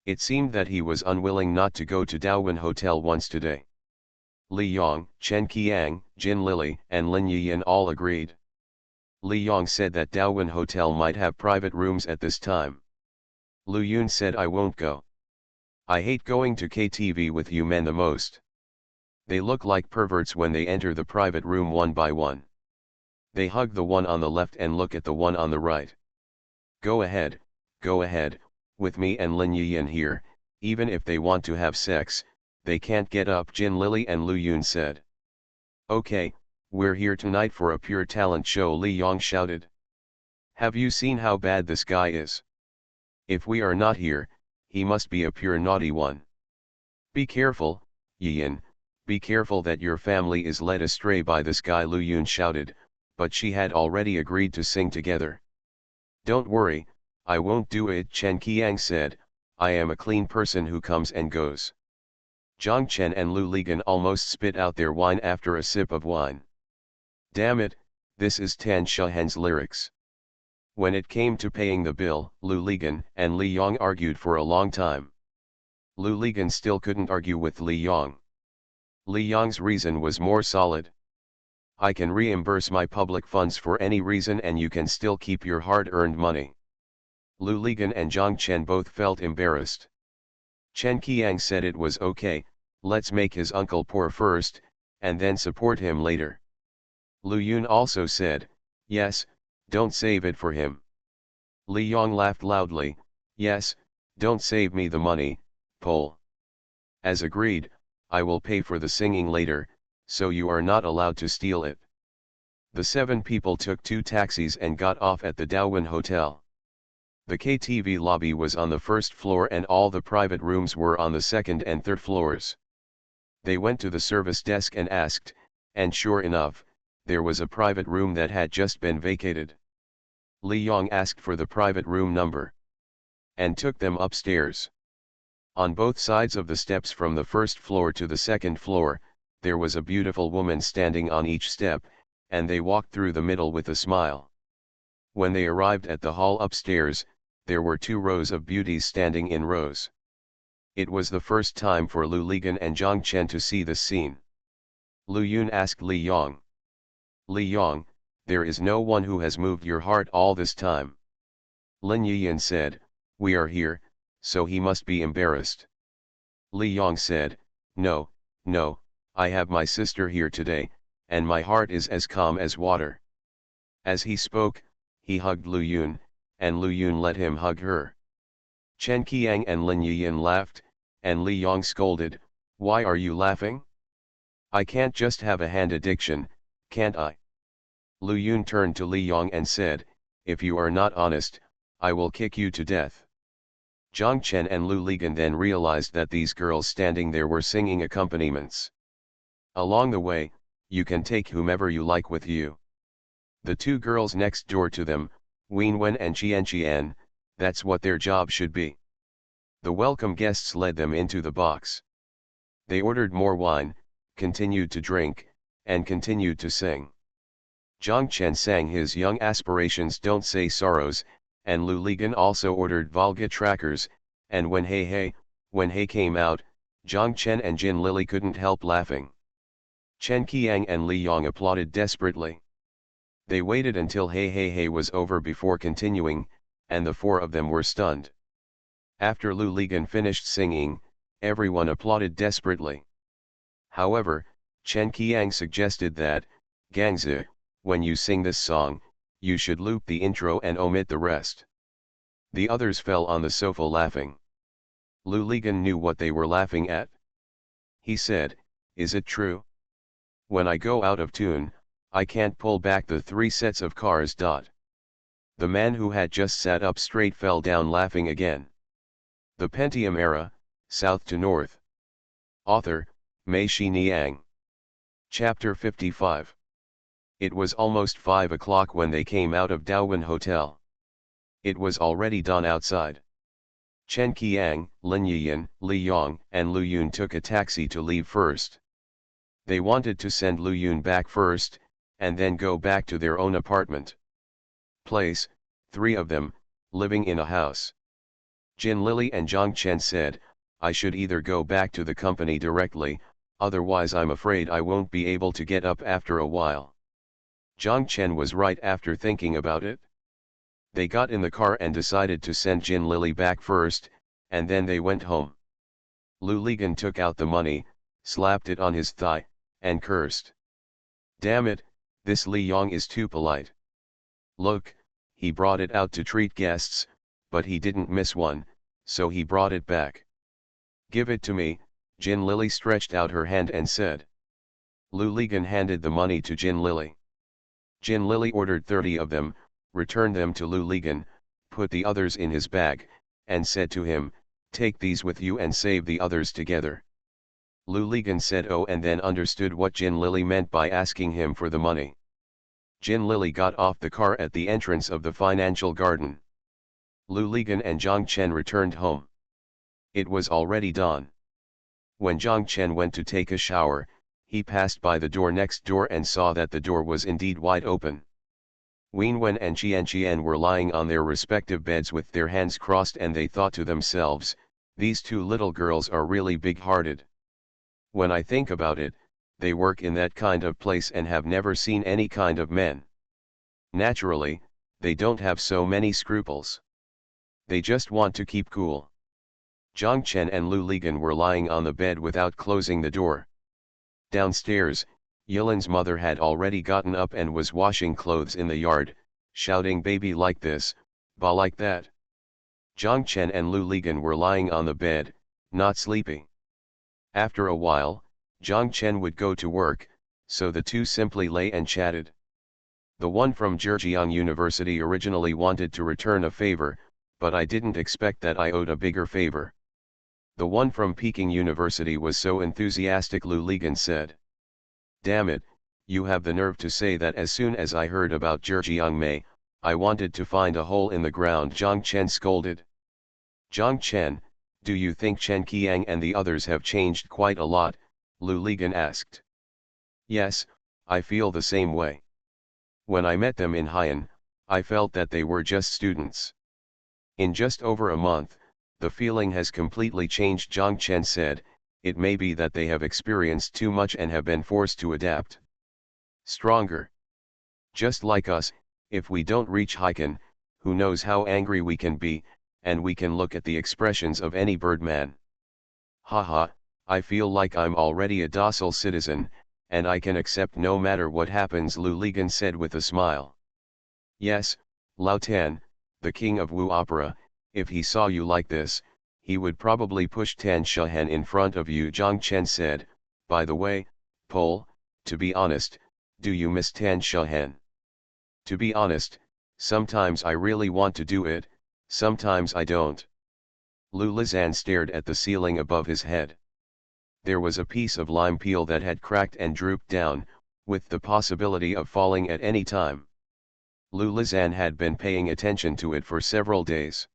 It seemed that he was unwilling not to go to Daowen Hotel once today. Li Yong, Chen Qiang, Jin Lily, and Lin Yiyan all agreed. Li Yong said that Daowen Hotel might have private rooms at this time. Lu Yun said I won't go. I hate going to KTV with you men the most. They look like perverts when they enter the private room one by one. They hug the one on the left and look at the one on the right. Go ahead, with me and Lin Yiyan here, even if they want to have sex, they can't get up, Jin Lily and Lu Yun said. Okay, we're here tonight for a pure talent show, Li Yong shouted. Have you seen how bad this guy is? If we are not here, he must be a pure naughty one. Be careful, Yiyan, be careful that your family is led astray by this guy, Lu Yun shouted, but she had already agreed to sing together. Don't worry, I won't do it, Chen Qiang said, I am a clean person who comes and goes. Zhang Chen and Lu Ligan almost spit out their wine after a sip of wine. Damn it, this is Tan Shahan's lyrics. When it came to paying the bill, Lu Ligan and Li Yong argued for a long time. Lu Ligan still couldn't argue with Li Yong. Li Yong's reason was more solid. I can reimburse my public funds for any reason and you can still keep your hard-earned money. Lu Ligan and Zhang Chen both felt embarrassed. Chen Qiang said it was okay, let's make his uncle poor first, and then support him later. Lu Yun also said, yes, don't save it for him. Li Yong laughed loudly, yes, don't save me the money, Pole. As agreed, I will pay for the singing later, so you are not allowed to steal it. The 7 people took 2 taxis and got off at the Daowin Hotel. The KTV lobby was on the 1st floor and all the private rooms were on the 2nd and 3rd floors. They went to the service desk and asked, and sure enough, there was a private room that had just been vacated. Li Yong asked for the private room number and took them upstairs. On both sides of the steps from the 1st floor to the 2nd floor, there was a beautiful woman standing on each step, and they walked through the middle with a smile. When they arrived at the hall upstairs, there were 2 rows of beauties standing in rows. It was the first time for Lu Ligan and Zhang Chen to see this scene. Lu Yun asked Li Yong. Li Yong, there is no one who has moved your heart all this time. Lin Yiyan said, we are here, so he must be embarrassed. Li Yong said, no, no, I have my sister here today, and my heart is as calm as water. As he spoke, he hugged Lu Yun, and Lu Yun let him hug her. Chen Qiang and Lin Yiyan laughed, and Li Yong scolded, why are you laughing? I can't just have a hand addiction, can't I? Lu Yun turned to Li Yong and said, if you are not honest, I will kick you to death. Zhang Chen and Lu Ligan then realized that these girls standing there were singing accompaniments. Along the way, you can take whomever you like with you. The 2 girls next door to them, Wen Wen and Qian Qian, that's what their job should be. The welcome guests led them into the box. They ordered more wine, continued to drink, and continued to sing. Zhang Chen sang his Young Aspirations Don't Say Sorrows, and Lu Ligan also ordered Volga Trackers, and when Hey came out, Zhang Chen and Jin Lily couldn't help laughing. Chen Qiang and Li Yong applauded desperately. They waited until Hey was over before continuing, and the 4 of them were stunned. After Lu Ligan finished singing, everyone applauded desperately. However, Chen Qiang suggested that, Gangzi, when you sing this song, you should loop the intro and omit the rest. The others fell on the sofa laughing. Lu Ligan knew what they were laughing at. He said, is it true? When I go out of tune, I can't pull back the 3 sets of cars. The man who had just sat up straight fell down laughing again. The Pentium Era, South to North. Author, Mei Xiniang. Chapter 55. It was almost 5 o'clock when they came out of Daowin Hotel. It was already dawn outside. Chen Qiang, Lin Yiyan, Li Yong, and Lu Yun took a taxi to leave first. They wanted to send Lu Yun back first, and then go back to their own apartment. Place, 3 of them, living in a house. Jin Lily and Zhang Chen said, I should either go back to the company directly, otherwise I'm afraid I won't be able to get up after a while. Zhang Chen was right after thinking about it. They got in the car and decided to send Jin Lily back first, and then they went home. Lu Ligan took out the money, slapped it on his thigh, and cursed. Damn it, this Li Yong is too polite. Look, he brought it out to treat guests, but he didn't miss one, so he brought it back. Give it to me, Jin Lily stretched out her hand and said. Lu Ligan handed the money to Jin Lily. Jin Lily ordered 30 of them, returned them to Lu Ligan, put the others in his bag, and said to him, take these with you and save the others together. Lu Ligan said oh and then understood what Jin Lily meant by asking him for the money. Jin Lily got off the car at the entrance of the financial garden. Lu Ligan and Zhang Chen returned home. It was already dawn. When Zhang Chen went to take a shower, he passed by the door next door and saw that the door was indeed wide open. Wen Wen and Qian Qian were lying on their respective beds with their hands crossed and they thought to themselves, these 2 little girls are really big-hearted. When I think about it, they work in that kind of place and have never seen any kind of men. Naturally, they don't have so many scruples. They just want to keep cool. Zhang Chen and Lu Ligan were lying on the bed without closing the door. Downstairs, Yilin's mother had already gotten up and was washing clothes in the yard, shouting baby like this, ba like that. Zhang Chen and Lu Ligan were lying on the bed, not sleeping. After a while, Zhang Chen would go to work, so the two simply lay and chatted. The one from Zhejiang University originally wanted to return a favor, but I didn't expect that I owed a bigger favor. The one from Peking University was so enthusiastic, Lu Ligan said. Damn it, you have the nerve to say that. As soon as I heard about Zhejiang Mei, I wanted to find a hole in the ground, Zhang Chen scolded. Zhang Chen, do you think Chen Qiang and the others have changed quite a lot? Lu Ligan asked. Yes, I feel the same way. When I met them in Haiyan, I felt that they were just students. In just over a month, the feeling has completely changed, Zhang Chen said. It may be that they have experienced too much and have been forced to adapt. Stronger. Just like us, if we don't reach Haiyan, who knows how angry we can be, and we can look at the expressions of any birdman. Haha, I feel like I'm already a docile citizen, and I can accept no matter what happens, Lu Ligan said with a smile. Yes, Lao Tan, the king of Wu Opera, if he saw you like this, he would probably push Tan Shahan in front of you, Zhang Chen said. By the way, Pole, to be honest, do you miss Tan Shahan? To be honest, sometimes I really want to do it, sometimes I don't. Lu Lizan stared at the ceiling above his head. There was a piece of lime peel that had cracked and drooped down, with the possibility of falling at any time. Lu Lizan had been paying attention to it for several days.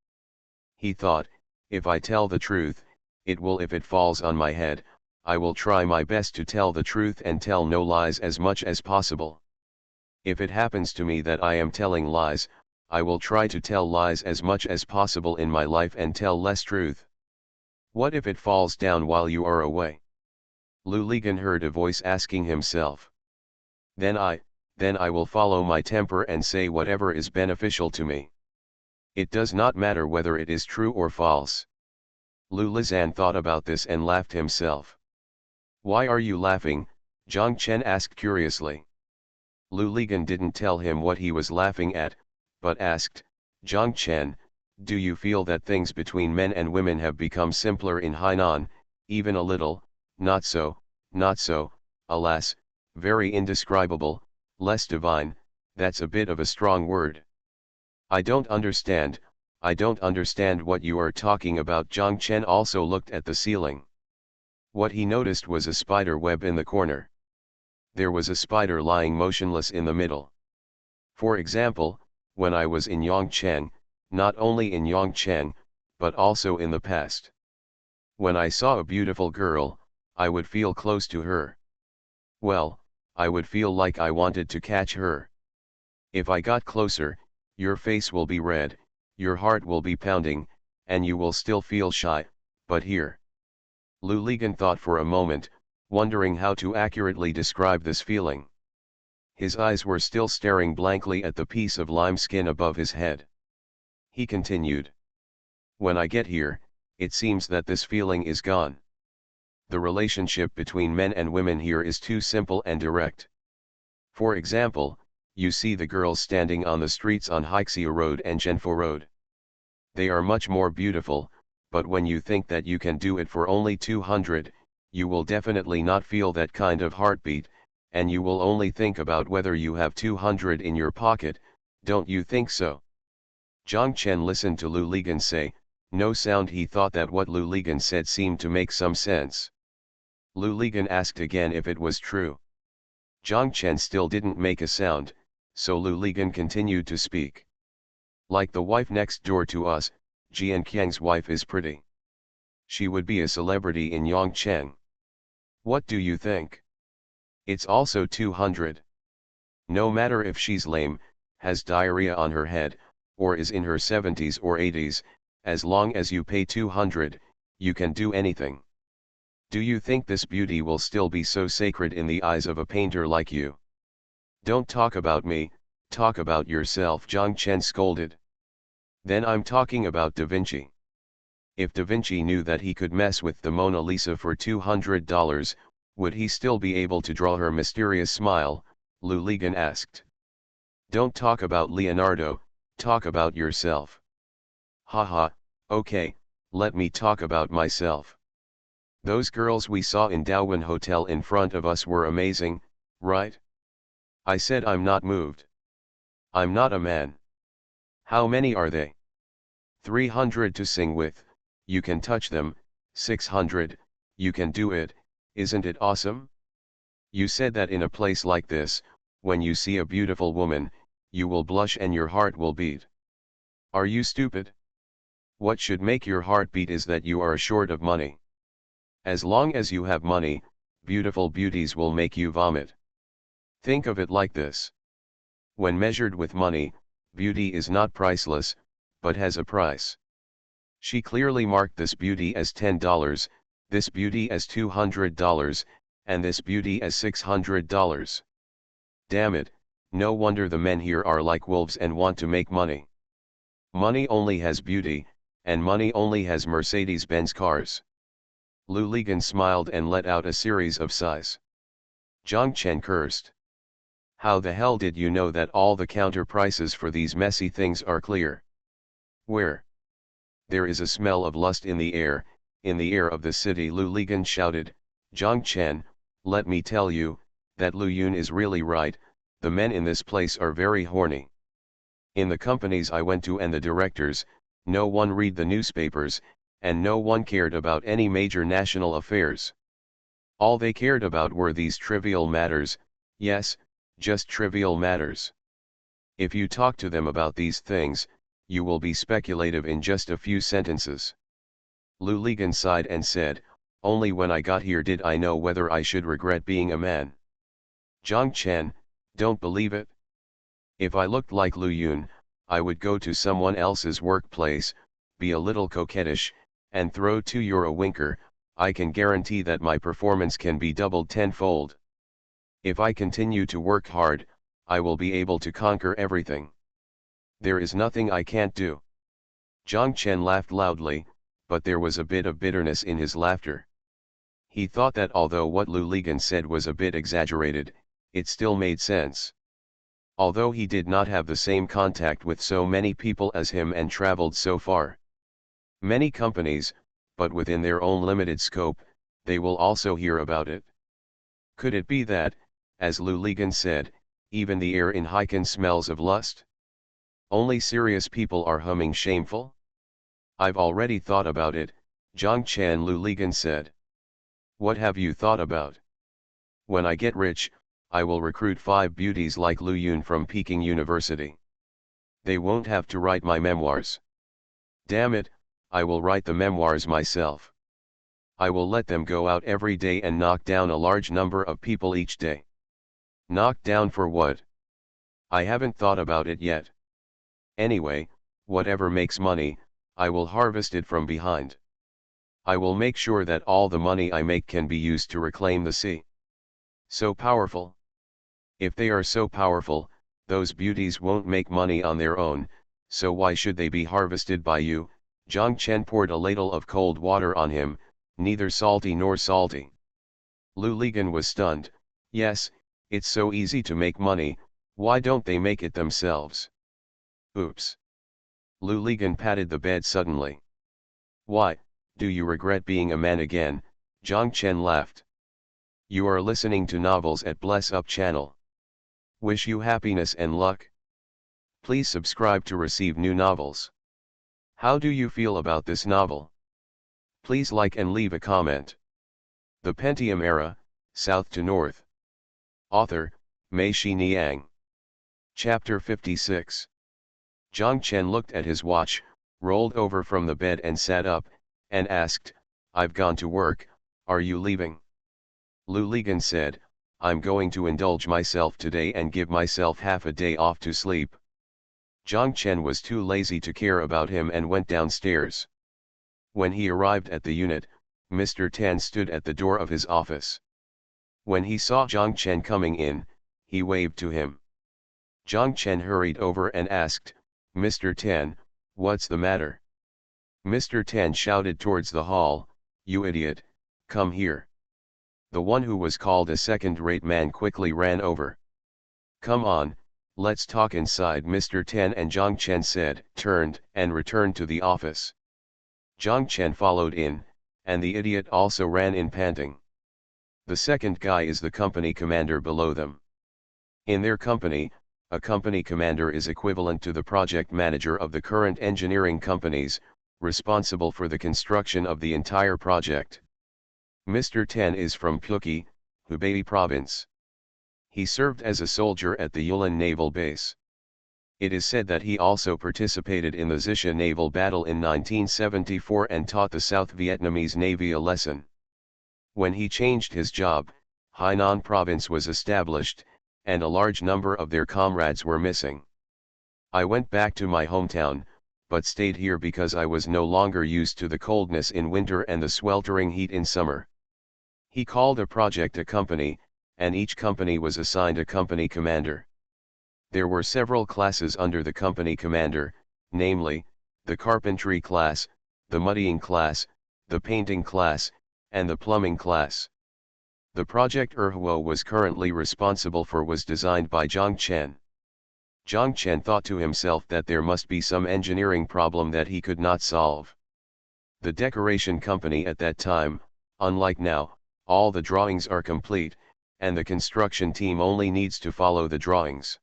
He thought, if I tell the truth, it will. If it falls on my head, I will try my best to tell the truth and tell no lies as much as possible. If it happens to me that I am telling lies, I will try to tell lies as much as possible in my life and tell less truth. What if it falls down while you are away? Lu Ligan heard a voice asking himself. Then I will follow my temper and say whatever is beneficial to me. It does not matter whether it is true or false. Lu Lizan thought about this and laughed himself. Why are you laughing? Zhang Chen asked curiously. Lu Ligan didn't tell him what he was laughing at, but asked, Zhang Chen, do you feel that things between men and women have become simpler in Hainan, even a little? Not so, alas, very indescribable, less divine. That's a bit of a strong word. I don't understand what you are talking about. Zhang Chen also looked at the ceiling. What he noticed was a spider web in the corner. There was a spider lying motionless in the middle. For example, when I was in Yongcheng, not only in Yongcheng, but also in the past. When I saw a beautiful girl, I would feel close to her. Well, I would feel like I wanted to catch her. If I got closer, your face will be red, your heart will be pounding, and you will still feel shy, but here. Lu Ligan thought for a moment, wondering how to accurately describe this feeling. His eyes were still staring blankly at the piece of lime skin above his head. He continued. When I get here, it seems that this feeling is gone. The relationship between men and women here is too simple and direct. For example, you see the girls standing on the streets on Haixiu Road and Zhenfo Road. They are much more beautiful, but when you think that you can do it for only 200, you will definitely not feel that kind of heartbeat, and you will only think about whether you have 200 in your pocket, don't you think so? Zhang Chen listened to Lu Ligan say, no sound. He thought that what Lu Ligan said seemed to make some sense. Lu Ligan asked again if it was true. Zhang Chen still didn't make a sound, so Lu Ligan continued to speak. Like the wife next door to us, Jian Qiang's wife is pretty. She would be a celebrity in Yongcheng. What do you think? It's also 200. No matter if she's lame, has diarrhea on her head, or is in her 70s or 80s, as long as you pay 200, you can do anything. Do you think this beauty will still be so sacred in the eyes of a painter like you? Don't talk about me, talk about yourself, Zhang Chen scolded. Then I'm talking about Da Vinci. If Da Vinci knew that he could mess with the Mona Lisa for $200, Would he still be able to draw her mysterious smile? Lou Ligan asked. Don't talk about Leonardo, talk about yourself. Haha, okay, let me talk about myself. Those girls we saw in Darwin Hotel in front of us were amazing, right? I said I'm not moved. I'm not a man. How many are they? 300 to sing with, you can touch them, 600, you can do it, isn't it awesome? You said that in a place like this, when you see a beautiful woman, you will blush and your heart will beat. Are you stupid? What should make your heart beat is that you are short of money. As long as you have money, beautiful beauties will make you vomit. Think of it like this. When measured with money, beauty is not priceless, but has a price. She clearly marked this beauty as $10, this beauty as $200, and this beauty as $600. Damn it, no wonder the men here are like wolves and want to make money. Money only has beauty, and money only has Mercedes-Benz cars. Lou Ligan smiled and let out a series of sighs. Zhang Chen cursed. How the hell did you know that all the counter prices for these messy things are clear? Where? There is a smell of lust in the air of the city, Lou Ligan shouted. Zhang Chen, let me tell you, that Lu Yun is really right, the men in this place are very horny. In the companies I went to and the directors, no one read the newspapers, and no one cared about any major national affairs. All they cared about were these trivial matters, yes, just trivial matters. If you talk to them about these things, you will be speculative in just a few sentences. Lou Ligan sighed and said, only when I got here did I know whether I should regret being a man. Zhang Chen, don't believe it? If I looked like Lu Yun, I would go to someone else's workplace, be a little coquettish, and throw to you a winker. I can guarantee that my performance can be doubled tenfold. If I continue to work hard, I will be able to conquer everything. There is nothing I can't do. Zhang Chen laughed loudly, but there was a bit of bitterness in his laughter. He thought that although what Lou Ligan said was a bit exaggerated, it still made sense. Although he did not have the same contact with so many people as him and traveled so far. Many companies, but within their own limited scope, they will also hear about it. Could it be that, as Lou Ligan said, even the air in Heiken smells of lust? Only serious people are humming shameful? I've already thought about it, Zhang Chen, Lou Ligan said. What have you thought about? When I get rich, I will recruit 5 beauties like Lu Yun from Peking University. They won't have to write my memoirs. Damn it, I will write the memoirs myself. I will let them go out every day and knock down a large number of people each day. Knock down for what? I haven't thought about it yet. Anyway, whatever makes money, I will harvest it from behind. I will make sure that all the money I make can be used to reclaim the sea. So powerful. If they are so powerful, those beauties won't make money on their own, so why should they be harvested by you? Zhang Chen poured a ladle of cold water on him, neither salty nor salty. Lou Ligan was stunned. Yes, it's so easy to make money, why don't they make it themselves? Oops. Lou Ligan patted the bed suddenly. Why, do you regret being a man again? Zhang Chen laughed. You are listening to novels at Bless Up channel. Wish you happiness and luck. Please subscribe to receive new novels. How do you feel about this novel? Please like and leave a comment. The Pentium Era, South to North. Author, Mei Xiniang. Chapter 56. Zhang Chen looked at his watch, rolled over from the bed and sat up, and asked, I've gone to work, are you leaving? Lou Ligan said, I'm going to indulge myself today and give myself half a day off to sleep. Zhang Chen was too lazy to care about him and went downstairs. When he arrived at the unit, Mr. Tan stood at the door of his office. When he saw Zhang Chen coming in, he waved to him. Zhang Chen hurried over and asked, Mr. Tan, what's the matter? Mr. Tan shouted towards the hall, you idiot, come here. The one who was called a second-rate man quickly ran over. "Come on, let's talk inside," Mr. Tan and Zhang Chen said, turned, and returned to the office. Zhang Chen followed in, and the idiot also ran in panting. The second guy is the company commander below them. In their company, a company commander is equivalent to the project manager of the current engineering companies, responsible for the construction of the entire project. Mr. Tan is from Pukki, Hubei province. He served as a soldier at the Yulin Naval Base. It is said that he also participated in the Xisha naval battle in 1974 and taught the South Vietnamese Navy a lesson. When he changed his job, Hainan province was established, and a large number of their comrades were missing. "I went back to my hometown, but stayed here because I was no longer used to the coldness in winter and the sweltering heat in summer." He called a project a company, and each company was assigned a company commander. There were several classes under the company commander, namely, the carpentry class, the muddying class, the painting class, and the plumbing class. The project Erhuo was currently responsible for was designed by Zhang Chen. Zhang Chen thought to himself that there must be some engineering problem that he could not solve. The decoration company at that time, unlike now, all the drawings are complete, and the construction team only needs to follow the drawings.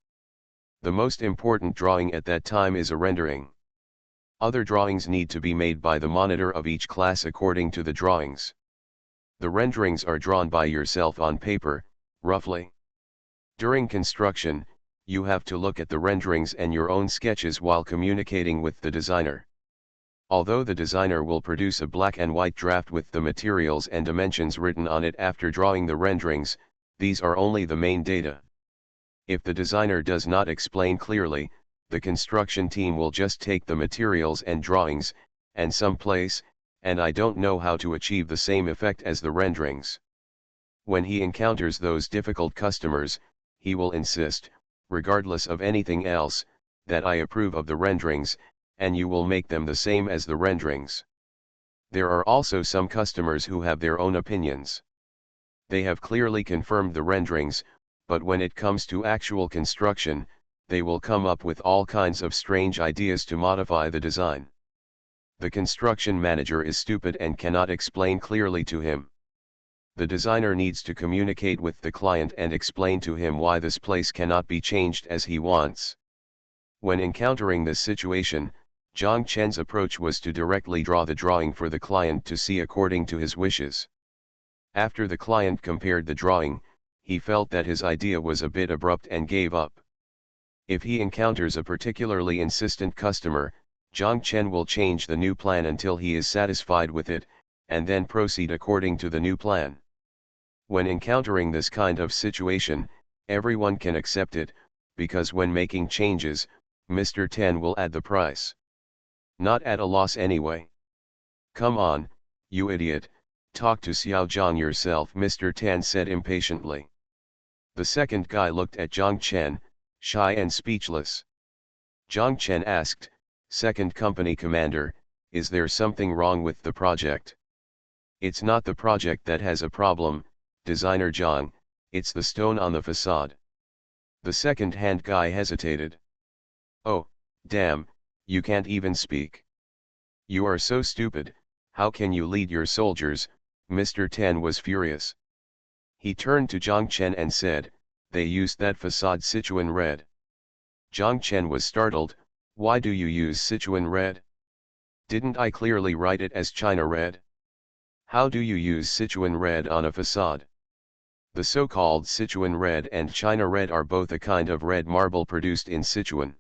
The most important drawing at that time is a rendering. Other drawings need to be made by the monitor of each class according to the drawings. The renderings are drawn by yourself on paper, roughly. During construction, you have to look at the renderings and your own sketches while communicating with the designer. Although the designer will produce a black and white draft with the materials and dimensions written on it after drawing the renderings, these are only the main data. If the designer does not explain clearly, the construction team will just take the materials and drawings, and someplace, and I don't know how to achieve the same effect as the renderings. When he encounters those difficult customers, he will insist, regardless of anything else, that I approve of the renderings, and you will make them the same as the renderings. There are also some customers who have their own opinions. They have clearly confirmed the renderings, but when it comes to actual construction, they will come up with all kinds of strange ideas to modify the design. The construction manager is stupid and cannot explain clearly to him. The designer needs to communicate with the client and explain to him why this place cannot be changed as he wants. When encountering this situation, Zhang Chen's approach was to directly draw the drawing for the client to see according to his wishes. After the client compared the drawing, he felt that his idea was a bit abrupt and gave up. If he encounters a particularly insistent customer, Zhang Chen will change the new plan until he is satisfied with it, and then proceed according to the new plan. When encountering this kind of situation, everyone can accept it, because when making changes, Mr. Tan will add the price. Not at a loss anyway. "Come on, you idiot, talk to Xiao Zhang yourself," Mr. Tan said impatiently. The second guy looked at Zhang Chen, shy and speechless. Zhang Chen asked, "Second company commander, is there something wrong with the project?" "It's not the project that has a problem, designer Zhang, it's the stone on the facade." The second-hand guy hesitated. "Oh, damn, you can't even speak. You are so stupid, how can you lead your soldiers?" Mr. Tan was furious. He turned to Zhang Chen and said, "They used that facade Sichuan red." Zhang Chen was startled. "Why do you use Sichuan red? Didn't I clearly write it as China red? How do you use Sichuan red on a facade?" The so-called Sichuan red and China red are both a kind of red marble produced in Sichuan.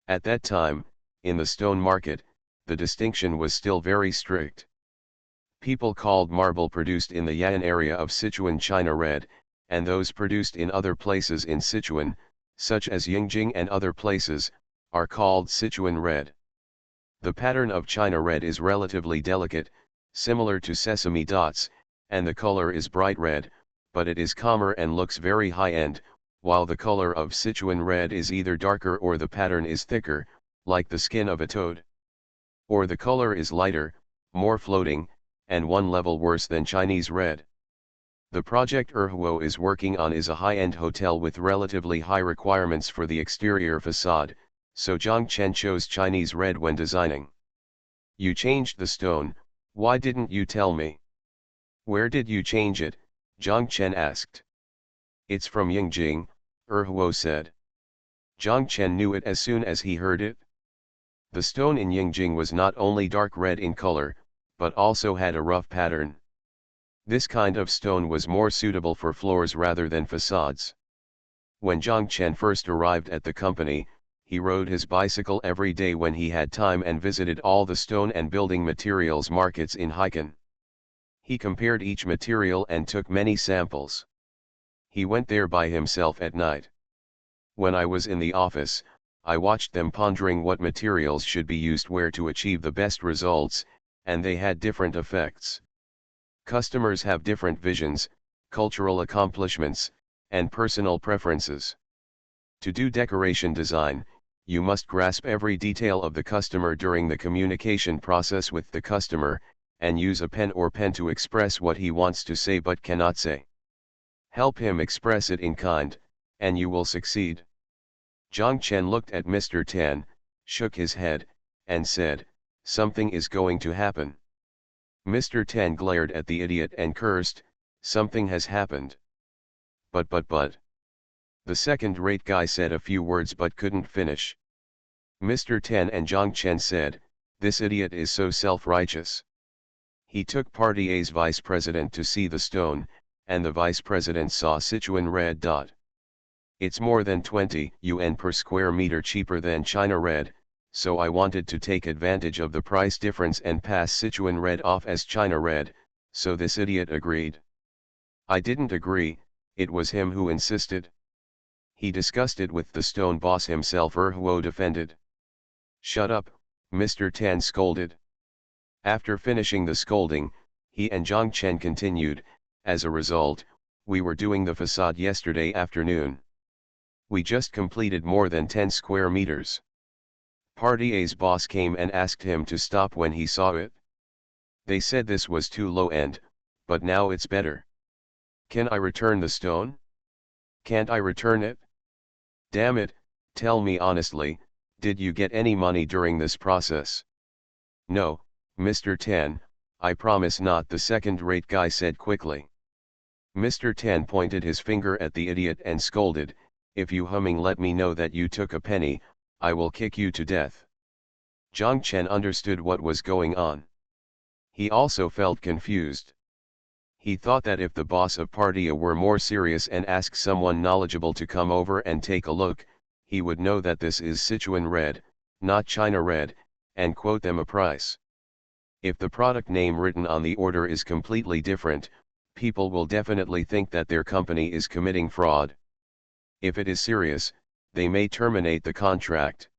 At that time, in the stone market, the distinction was still very strict. People called marble produced in the Yan area of Sichuan China red, and those produced in other places in Sichuan, such as Yingjing and other places, are called Sichuan red. The pattern of China red is relatively delicate, similar to sesame dots, and the color is bright red, but it is calmer and looks very high-end, while the color of Sichuan red is either darker or the pattern is thicker, like the skin of a toad. Or the color is lighter, more floating, and one level worse than Chinese red. The project Erhuo is working on is a high-end hotel with relatively high requirements for the exterior facade, so Zhang Chen chose Chinese red when designing. You changed the stone, why didn't you tell me? Where did you change it? Zhang Chen asked. It's from Yingjing, Erhuo said. Zhang Chen knew it as soon as he heard it. The stone in Yingjing was not only dark red in color, but also had a rough pattern. This kind of stone was more suitable for floors rather than facades. When Zhang Chen first arrived at the company, he rode his bicycle every day when he had time and visited all the stone and building materials markets in Haikan. He compared each material and took many samples. He went there by himself at night. When I was in the office, I watched them pondering what materials should be used where to achieve the best results, and they had different effects. Customers have different visions, cultural accomplishments, and personal preferences. To do decoration design, you must grasp every detail of the customer during the communication process with the customer, and use a pen or pen to express what he wants to say but cannot say. Help him express it in kind, and you will succeed. Zhang Chen looked at Mr. Tan, shook his head, and said, "Something is going to happen." Mr. Tan glared at the idiot and cursed, "Something has happened." But. The second-rate guy said a few words but couldn't finish. Mr. Tan and Zhang Chen said, "This idiot is so self-righteous." He took Party A's vice president to see the stone, and the vice president saw Sichuan red dot. It's more than 20 yuan per square meter cheaper than China red, so I wanted to take advantage of the price difference and pass Sichuan red off as China red, so this idiot agreed. I didn't agree, it was him who insisted. He discussed it with the stone boss himself. Erhuo defended. "Shut up," Mr. Tan scolded. After finishing the scolding, he and Zhang Chen continued, "As a result, we were doing the facade yesterday afternoon. We just completed more than 10 square meters. Party A's boss came and asked him to stop when he saw it. They said this was too low end, but now it's better. Can I return the stone? Can't I return it? Damn it, tell me honestly, did you get any money during this process?" "No, Mr. Tan, I promise not," the second-rate guy said quickly. Mr. Tan pointed his finger at the idiot and scolded, "If you humming let me know that you took a penny, I will kick you to death." Zhang Chen understood what was going on. He also felt confused. He thought that if the boss of Party A were more serious and asked someone knowledgeable to come over and take a look, he would know that this is Sichuan red, not China red, and quote them a price. If the product name written on the order is completely different, people will definitely think that their company is committing fraud. If it is serious, they may terminate the contract.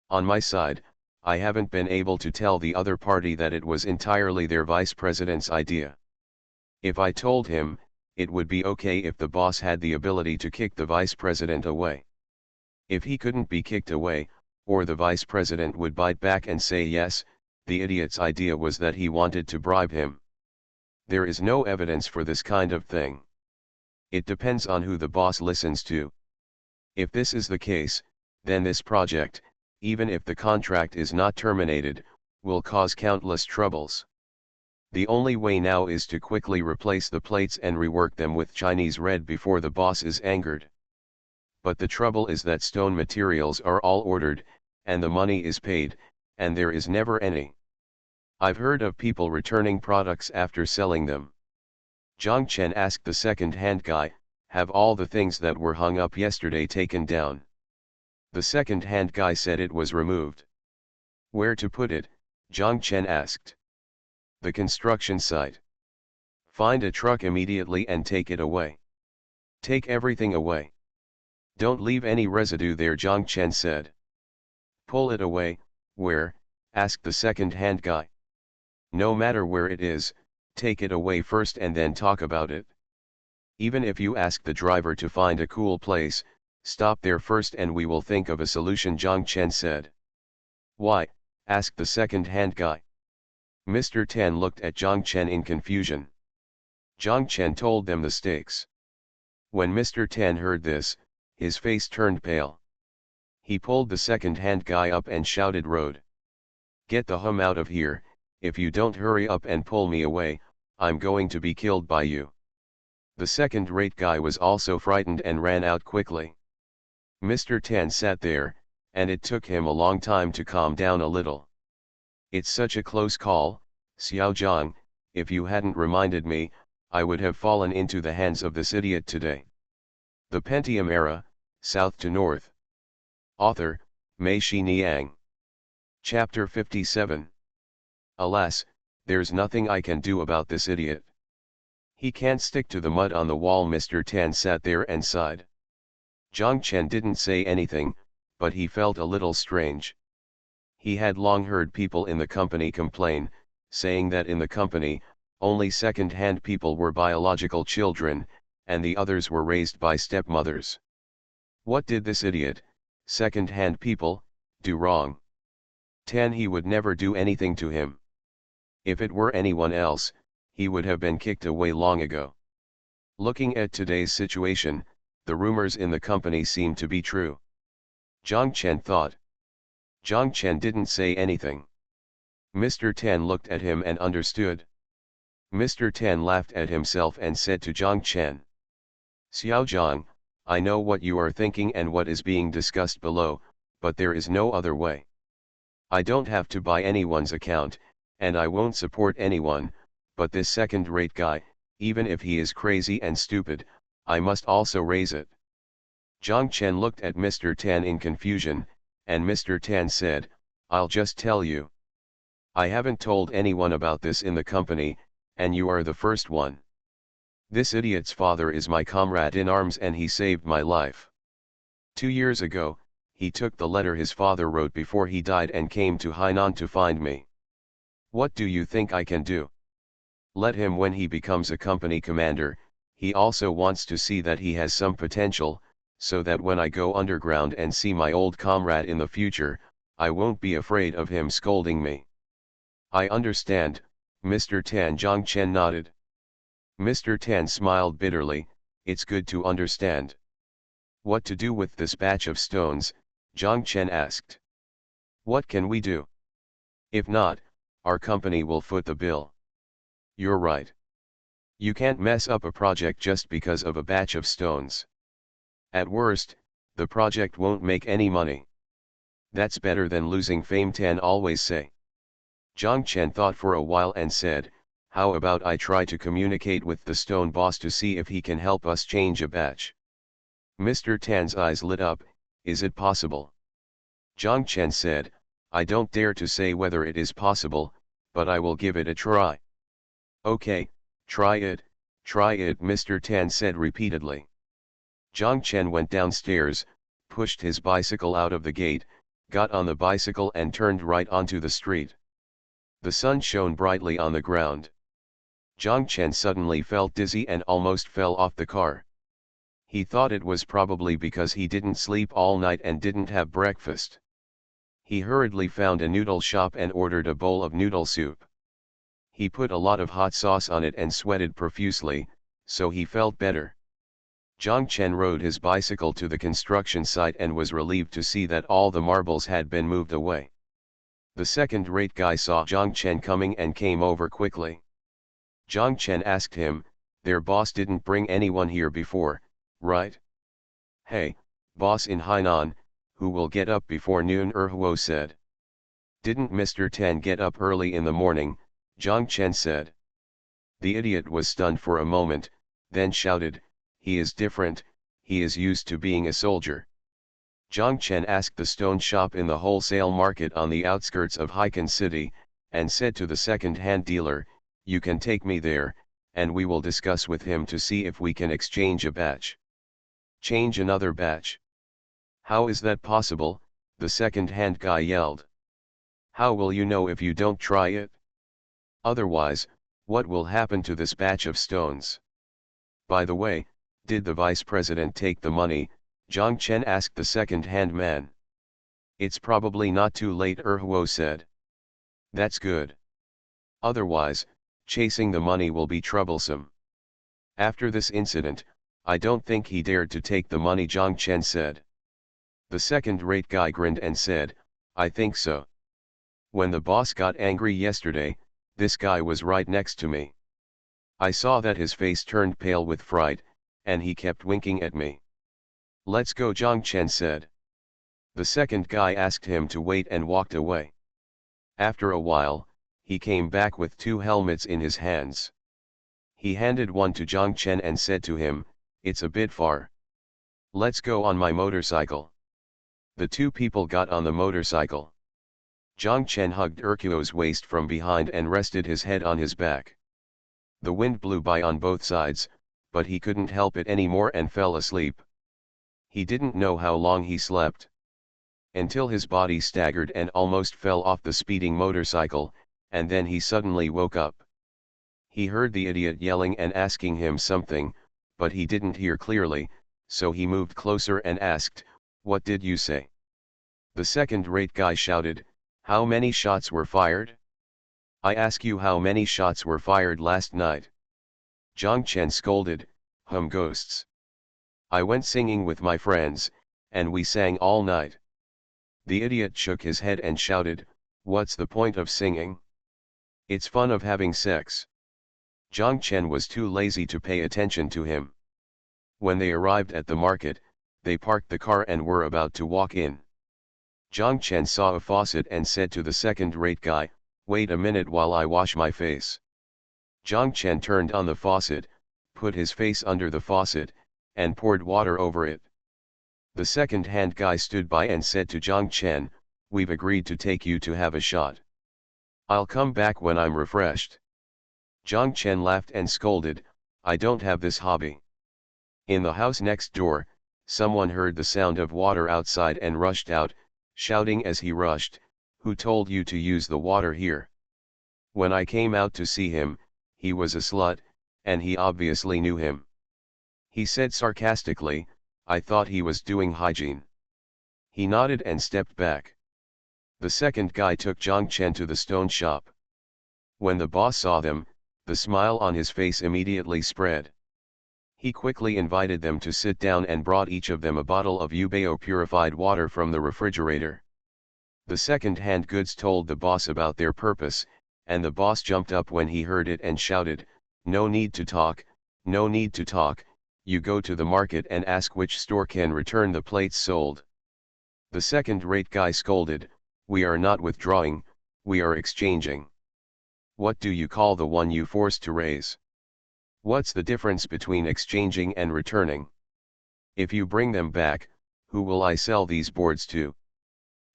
On my side, I haven't been able to tell the other party that it was entirely their vice president's idea. If I told him, it would be okay if the boss had the ability to kick the vice president away. If he couldn't be kicked away, or the vice president would bite back and say yes, the idiot's idea was that he wanted to bribe him. There is no evidence for this kind of thing. It depends on who the boss listens to. If this is the case, then this project, even if the contract is not terminated, will cause countless troubles. The only way now is to quickly replace the plates and rework them with Chinese red before the boss is angered. But the trouble is that stone materials are all ordered, and the money is paid, and there is never any. I've heard of people returning products after selling them. Zhang Chen asked the second-hand guy, "Have all the things that were hung up yesterday taken down?" The second-hand guy said it was removed. "Where to put it?" Zhang Chen asked. "The construction site. Find a truck immediately and take it away. Take everything away. Don't leave any residue there," Zhang Chen said. "Pull it away, where?" asked the second-hand guy. "No matter where it is, take it away first and then talk about it. Even if you ask the driver to find a cool place, stop there first and we will think of a solution," Zhang Chen said. "Why?" asked the second-hand guy. Mr. Tan looked at Zhang Chen in confusion. Zhang Chen told them the stakes. When Mr. Tan heard this, his face turned pale. He pulled the second-hand guy up and shouted, "Road! Get the hum out of here, if you don't hurry up and pull me away, I'm going to be killed by you." The second-rate guy was also frightened and ran out quickly. Mr. Tan sat there, and it took him a long time to calm down a little. "It's such a close call, Xiao Zhang, if you hadn't reminded me, I would have fallen into the hands of this idiot today." The Pentium Era, South to North. Author, Mei-Shi Niang. Chapter 57. Alas, there's nothing I can do about this idiot. He can't stick to the mud on the wall. Mr. Tan sat there and sighed. Zhang Chen didn't say anything, but he felt a little strange. He had long heard people in the company complain, saying that in the company, only second-hand people were biological children, and the others were raised by stepmothers. What did this idiot, second-hand people, do wrong? Tan, he would never do anything to him. If it were anyone else, he would have been kicked away long ago. Looking at today's situation, the rumors in the company seemed to be true. Zhang Chen thought. Zhang Chen didn't say anything. Mr. Tan looked at him and understood. Mr. Tan laughed at himself and said to Zhang Chen, "Xiao Zhang, I know what you are thinking and what is being discussed below, but there is no other way. I don't have to buy anyone's account, and I won't support anyone, but this second-rate guy, even if he is crazy and stupid, I must also raise it." Zhang Chen looked at Mr. Tan in confusion, and Mr. Tan said, "I'll just tell you. I haven't told anyone about this in the company, and you are the first one. This idiot's father is my comrade in arms and he saved my life. 2 years ago, he took the letter his father wrote before he died and came to Hainan to find me. What do you think I can do? Let him. When he becomes a company commander, he also wants to see that he has some potential, so that when I go underground and see my old comrade in the future, I won't be afraid of him scolding me." "I understand, Mr. Tan." Zhang Chen nodded. Mr. Tan smiled bitterly. "It's good to understand." "What to do with this batch of stones?" Zhang Chen asked. "What can we do? If not, our company will foot the bill." "You're right. You can't mess up a project just because of a batch of stones. At worst, the project won't make any money. That's better than losing fame," Tan always say. Zhang Chen thought for a while and said, "How about I try to communicate with the stone boss to see if he can help us change a batch?" Mr. Tan's eyes lit up. "Is it possible?" Zhang Chen said, "I don't dare to say whether it is possible, but I will give it a try." "Okay, try it, Mr. Tan said repeatedly. Zhang Chen went downstairs, pushed his bicycle out of the gate, got on the bicycle and turned right onto the street. The sun shone brightly on the ground. Zhang Chen suddenly felt dizzy and almost fell off the car. He thought it was probably because he didn't sleep all night and didn't have breakfast. He hurriedly found a noodle shop and ordered a bowl of noodle soup. He put a lot of hot sauce on it and sweated profusely, so he felt better. Zhang Chen rode his bicycle to the construction site and was relieved to see that all the marbles had been moved away. The second-rate guy saw Zhang Chen coming and came over quickly. Zhang Chen asked him, "Their boss didn't bring anyone here before, right?" "Hey, boss in Hainan, who will get up before noon?" Huo said. "Didn't Mr. Tan get up early in the morning?" Zhang Chen said. The idiot was stunned for a moment, then shouted, "He is different, he is used to being a soldier." Zhang Chen asked the stone shop in the wholesale market on the outskirts of Haikan City, and said to the second-hand dealer, "You can take me there, and we will discuss with him to see if we can exchange a batch." "Change another batch? How is that possible?" the second-hand guy yelled. "How will you know if you don't try it? Otherwise, what will happen to this batch of stones? By the way, did the vice president take the money?" Zhang Chen asked the second-hand man. "It's probably not too late," Huo said. "That's good. Otherwise, chasing the money will be troublesome." After this incident, I don't think he dared to take the money, Zhang Chen said. The second-rate guy grinned and said, I think so. When the boss got angry yesterday, this guy was right next to me. I saw that his face turned pale with fright, and he kept winking at me. Let's go, Zhang Chen said. The second guy asked him to wait and walked away. After a while, he came back with 2 helmets in his hands. He handed one to Zhang Chen and said to him, it's a bit far. Let's go on my motorcycle. The 2 people got on the motorcycle. Zhang Chen hugged Urquio's waist from behind and rested his head on his back. The wind blew by on both sides, but he couldn't help it anymore and fell asleep. He didn't know how long he slept. Until his body staggered and almost fell off the speeding motorcycle, and then he suddenly woke up. He heard the idiot yelling and asking him something, but he didn't hear clearly, so he moved closer and asked, what did you say? The second-rate guy shouted, how many shots were fired? I ask you how many shots were fired last night. Zhang Chen scolded, ghosts. I went singing with my friends, and we sang all night. The idiot shook his head and shouted, what's the point of singing? It's fun of having sex. Zhang Chen was too lazy to pay attention to him. When they arrived at the market, they parked the car and were about to walk in. Zhang Chen saw a faucet and said to the second-rate guy, wait a minute while I wash my face. Zhang Chen turned on the faucet, put his face under the faucet, and poured water over it. The second-hand guy stood by and said to Zhang Chen, we've agreed to take you to have a shot. I'll come back when I'm refreshed. Zhang Chen laughed and scolded, I don't have this hobby. In the house next door, someone heard the sound of water outside and rushed out, shouting as he rushed, who told you to use the water here? When I came out to see him, he was a slut, and he obviously knew him. He said sarcastically, I thought he was doing hygiene. He nodded and stepped back. The second guy took Zhang Chen to the stone shop. When the boss saw them, the smile on his face immediately spread. He quickly invited them to sit down and brought each of them a bottle of Ubeo purified water from the refrigerator. The second-hand goods told the boss about their purpose, and the boss jumped up when he heard it and shouted, no need to talk, no need to talk, you go to the market and ask which store can return the plates sold. The second-rate guy scolded, we are not withdrawing, we are exchanging. What do you call the one you forced to raise? What's the difference between exchanging and returning? If you bring them back, who will I sell these boards to?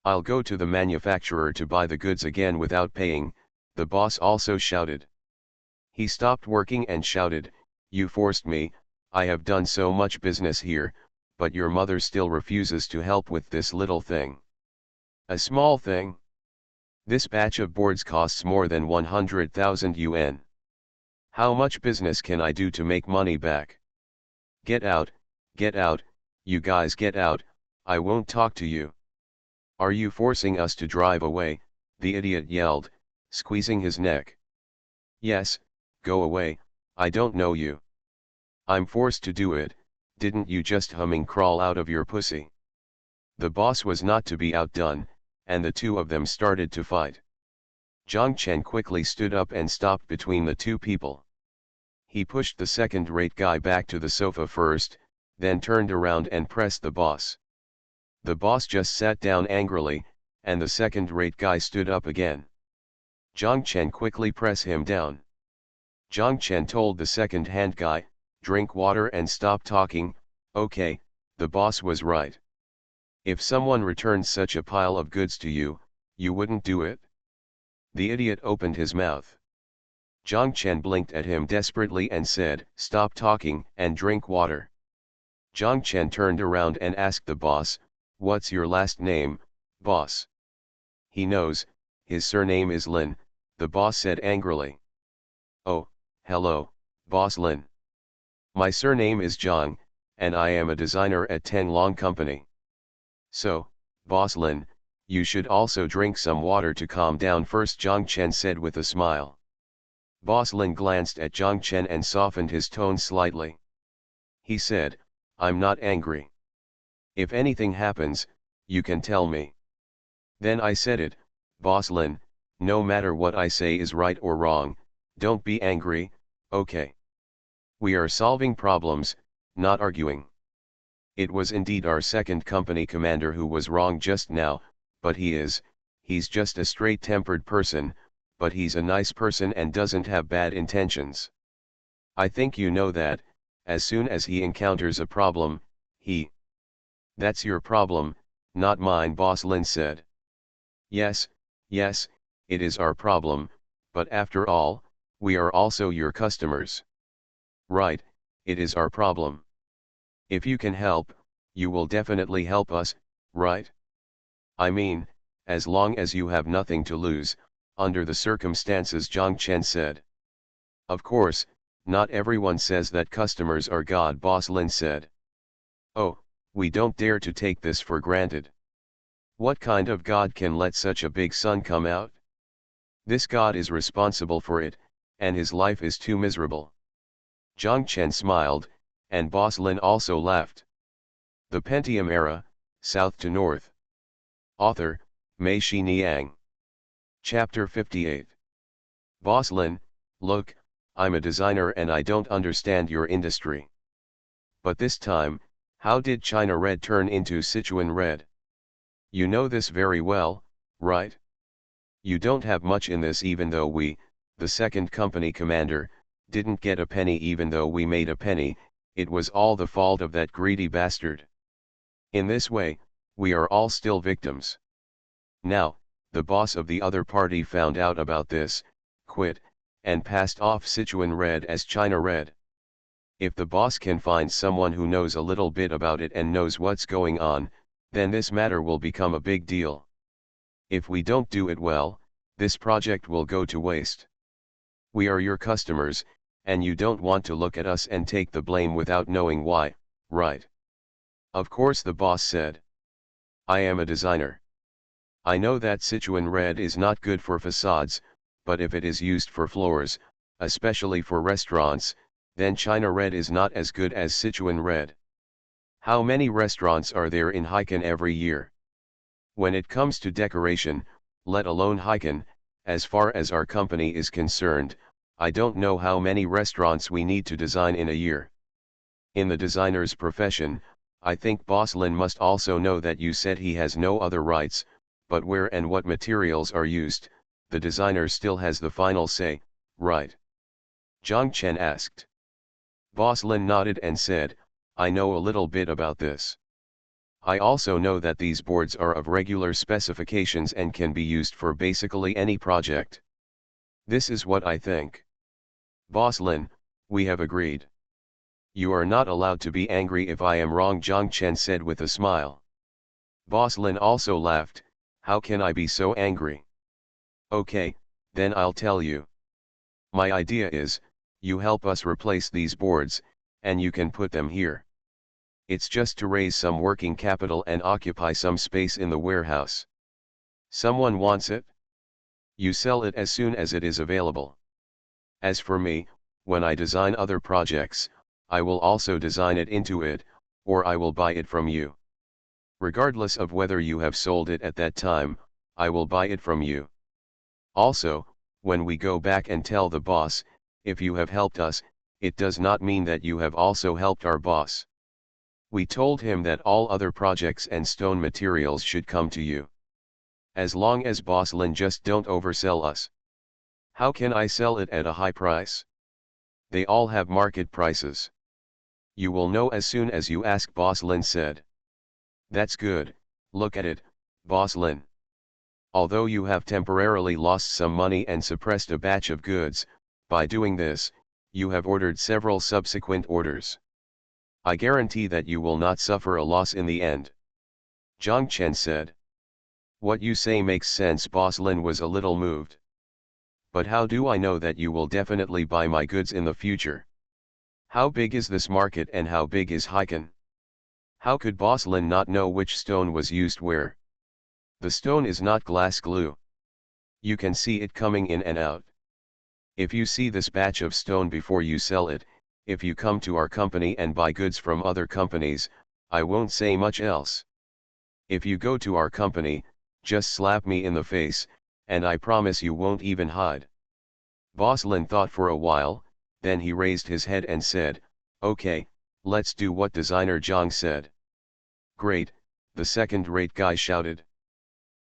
I'll go to the manufacturer to buy the goods again without paying, the boss also shouted. He stopped working and shouted, you forced me, I have done so much business here, but your mother still refuses to help with this little thing. A small thing? This batch of boards costs more than 100,000 yuan. How much business can I do to make money back? Get out, you guys get out, I won't talk to you. Are you forcing us to drive away? The idiot yelled, squeezing his neck. Yes, go away, I don't know you. I'm forced to do it, didn't you just humming crawl out of your pussy? The boss was not to be outdone, and the two of them started to fight. Zhang Chen quickly stood up and stopped between the two people. He pushed the second-rate guy back to the sofa first, then turned around and pressed the boss. The boss just sat down angrily, and the second-rate guy stood up again. Zhang Chen quickly pressed him down. Zhang Chen told the second-hand guy, drink water and stop talking. Okay, the boss was right. If someone returned such a pile of goods to you, you wouldn't do it? The idiot opened his mouth. Zhang Chen blinked at him desperately and said, stop talking and drink water. Zhang Chen turned around and asked the boss, what's your last name, boss? He knows, his surname is Lin, the boss said angrily. Oh, hello, boss Lin. My surname is Zhang, and I am a designer at Tenglong Company. So, boss Lin, you should also drink some water to calm down first, Zhang Chen said with a smile. Boss Lin glanced at Zhang Chen and softened his tone slightly. He said, I'm not angry. If anything happens, you can tell me. Then I said it, Boss Lin, no matter what I say is right or wrong, don't be angry, okay? We are solving problems, not arguing. It was indeed our second company commander who was wrong just now, but he's just a straight-tempered person, but he's a nice person and doesn't have bad intentions. I think you know that, as soon as he encounters a problem, That's your problem, not mine, Boss Lin said. Yes, it is our problem, but after all, we are also your customers. Right, it is our problem. If you can help, you will definitely help us, right? I mean, as long as you have nothing to lose, under the circumstances, Zhang Chen said. Of course, not everyone says that customers are God, Boss Lin said. Oh, we don't dare to take this for granted. What kind of God can let such a big sun come out? This God is responsible for it, and his life is too miserable. Zhang Chen smiled, and Boss Lin also laughed. The Pentium Era, South to North. Author, Mei Xiniang. Chapter 58. Boss Lin, look, I'm a designer and I don't understand your industry. But this time, how did China Red turn into Sichuan Red? You know this very well, right? You don't have much in this, even though we, the second company commander, didn't get a penny. Even though we made a penny, it was all the fault of that greedy bastard. In this way, we are all still victims. Now, the boss of the other party found out about this, quit, and passed off Sichuan Red as China Red. If the boss can find someone who knows a little bit about it and knows what's going on, then this matter will become a big deal. If we don't do it well, this project will go to waste. We are your customers, and you don't want to look at us and take the blame without knowing why, right? Of course, the boss said. I am a designer. I know that Sichuan Red is not good for facades, but if it is used for floors, especially for restaurants, then China Red is not as good as Sichuan Red. How many restaurants are there in Haikan every year? When it comes to decoration, let alone Haikan, as far as our company is concerned, I don't know how many restaurants we need to design in a year. In the designer's profession, I think Boss Lin must also know that you said he has no other rights, but where and what materials are used, the designer still has the final say, right? Zhang Chen asked. Boss Lin nodded and said, I know a little bit about this. I also know that these boards are of regular specifications and can be used for basically any project. This is what I think. Boss Lin, we have agreed. You are not allowed to be angry if I am wrong, Zhang Chen said with a smile. Boss Lin also laughed, how can I be so angry? Okay, then I'll tell you. My idea is, you help us replace these boards, and you can put them here. It's just to raise some working capital and occupy some space in the warehouse. Someone wants it? You sell it as soon as it is available. As for me, when I design other projects, I will also design it into it, or I will buy it from you. Regardless of whether you have sold it at that time, I will buy it from you. Also, when we go back and tell the boss, if you have helped us, it does not mean that you have also helped our boss. We told him that all other projects and stone materials should come to you. As long as Boss Lin just don't oversell us. How can I sell it at a high price? They all have market prices. You will know as soon as you ask, Boss Lin said. That's good, look at it, Boss Lin. Although you have temporarily lost some money and suppressed a batch of goods, by doing this, you have ordered several subsequent orders. I guarantee that you will not suffer a loss in the end. Zhang Chen said. What you say makes sense, Boss Lin was a little moved. But how do I know that you will definitely buy my goods in the future? How big is this market and how big is Haikan? How could Boss Lin not know which stone was used where? The stone is not glass glue. You can see it coming in and out. If you see this batch of stone before you sell it, if you come to our company and buy goods from other companies, I won't say much else. If you go to our company, just slap me in the face, and I promise you won't even hide. Boss Lin thought for a while, then he raised his head and said, "Okay, let's do what designer Zhang said." "Great," the second-rate guy shouted.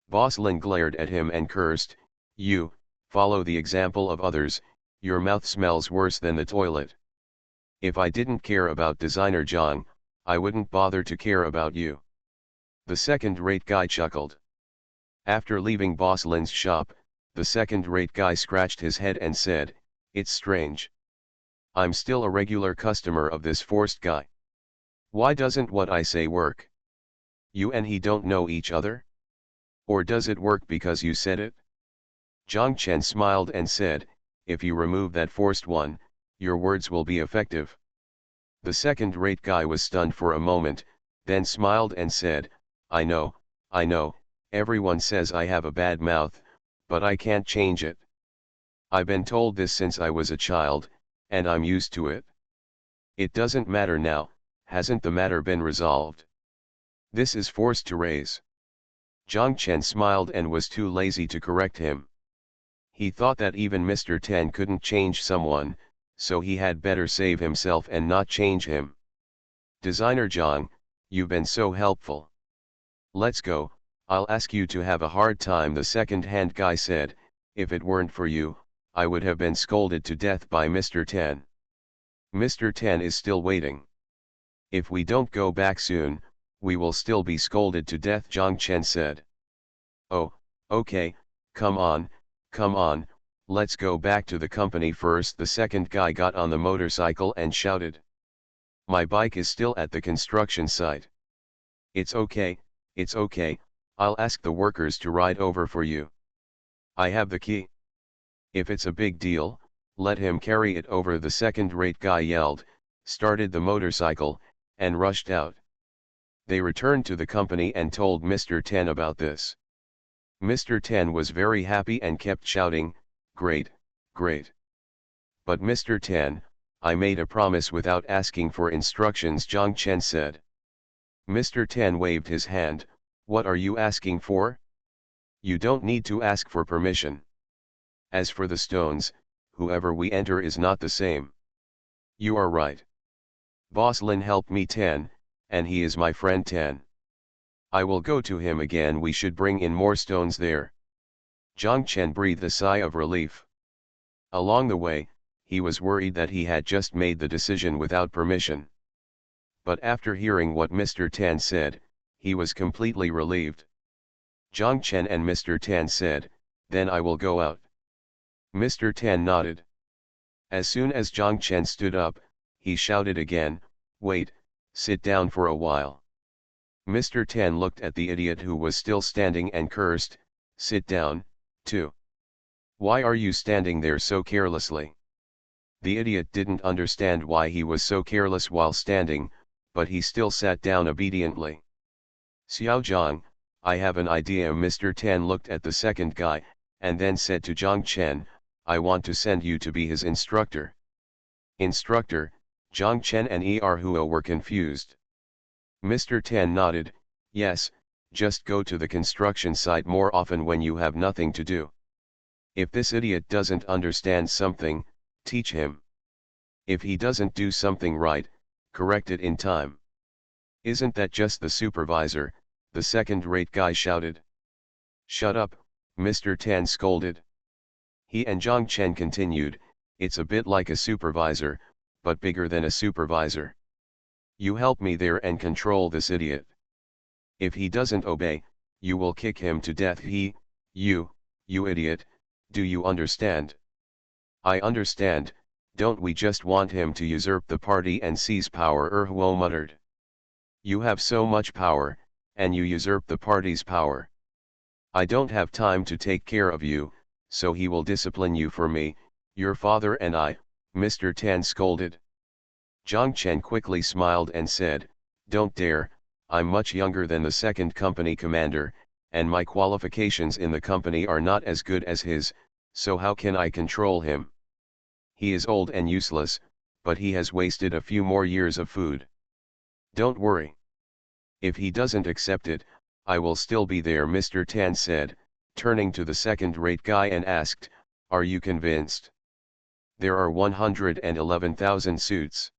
Boss Lin glared at him and cursed, "You, follow the example of others, your mouth smells worse than the toilet. If I didn't care about designer Zhang, I wouldn't bother to care about you." The second-rate guy chuckled. After leaving Boss Lin's shop, the second-rate guy scratched his head and said, "It's strange. I'm still a regular customer of this forced guy. Why doesn't what I say work? You and he don't know each other? Or does it work because you said it?" Zhang Chen smiled and said, "If you remove that forced one, your words will be effective." The second-rate guy was stunned for a moment, then smiled and said, I know, everyone says I have a bad mouth, but I can't change it. I've been told this since I was a child, and I'm used to it. It doesn't matter now, hasn't the matter been resolved? This is forced to raise." Zhang Chen smiled and was too lazy to correct him. He thought that even Mr. Ten couldn't change someone, so he had better save himself and not change him. "Designer Zhang, you've been so helpful. Let's go, I'll ask you to have a hard time," the second-hand guy said. "If it weren't for you, I would have been scolded to death by Mr. Ten. Mr. Ten is still waiting. If we don't go back soon, we will still be scolded to death," Zhang Chen said. "Oh, okay, come on, let's go back to the company first," the second guy got on the motorcycle and shouted. "My bike is still at the construction site." It's okay, I'll ask the workers to ride over for you. I have the key. If it's a big deal, let him carry it over," the second-rate guy yelled, started the motorcycle, and rushed out. They returned to the company and told Mr. Ten about this. Mr. Ten was very happy and kept shouting, "Great, great. But Mr. Ten, I made a promise without asking for instructions," Zhang Chen said. Mr. Ten waved his hand. "What are you asking for? You don't need to ask for permission. As for the stones, whoever we enter is not the same." "You are right. Boss Lin helped me Ten, and he is my friend Ten. I will go to him again. We should bring in more stones there." Zhang Chen breathed a sigh of relief. Along the way, he was worried that he had just made the decision without permission. But after hearing what Mr. Tan said, he was completely relieved. Zhang Chen and Mr. Tan said, "Then I will go out." Mr. Tan nodded. As soon as Zhang Chen stood up, he shouted again, "Wait, sit down for a while." Mr. Tan looked at the idiot who was still standing and cursed, "Sit down, too. Why are you standing there so carelessly?" The idiot didn't understand why he was so careless while standing, but he still sat down obediently. "Xiao Zhang, I have an idea." Mr. Tan looked at the second guy, and then said to Zhang Chen, "I want to send you to be his instructor." "Instructor?" Zhang Chen and Erhuo were confused. Mr. Tan nodded, "Yes, just go to the construction site more often when you have nothing to do. If this idiot doesn't understand something, teach him. If he doesn't do something right, correct it in time." "Isn't that just the supervisor?" the second-rate guy shouted. "Shut up," Mr. Tan scolded. He and Zhang Chen continued, "It's a bit like a supervisor, but bigger than a supervisor. You help me there and control this idiot. If he doesn't obey, you will kick him to death." You idiot, do you understand?" "I understand, don't we just want him to usurp the party and seize power?" Erhuo muttered. "You have so much power, and you usurp the party's power. I don't have time to take care of you, so he will discipline you for me, your father and I," Mr. Tan scolded. Zhang Chen quickly smiled and said, "Don't dare, I'm much younger than the second company commander, and my qualifications in the company are not as good as his, so how can I control him?" He is old and useless, but he has wasted a few more years of food. Don't worry. If he doesn't accept it, I will still be there, Mr. Tan said, turning to the second-rate guy and asked, are you convinced? There are 111,000 suits.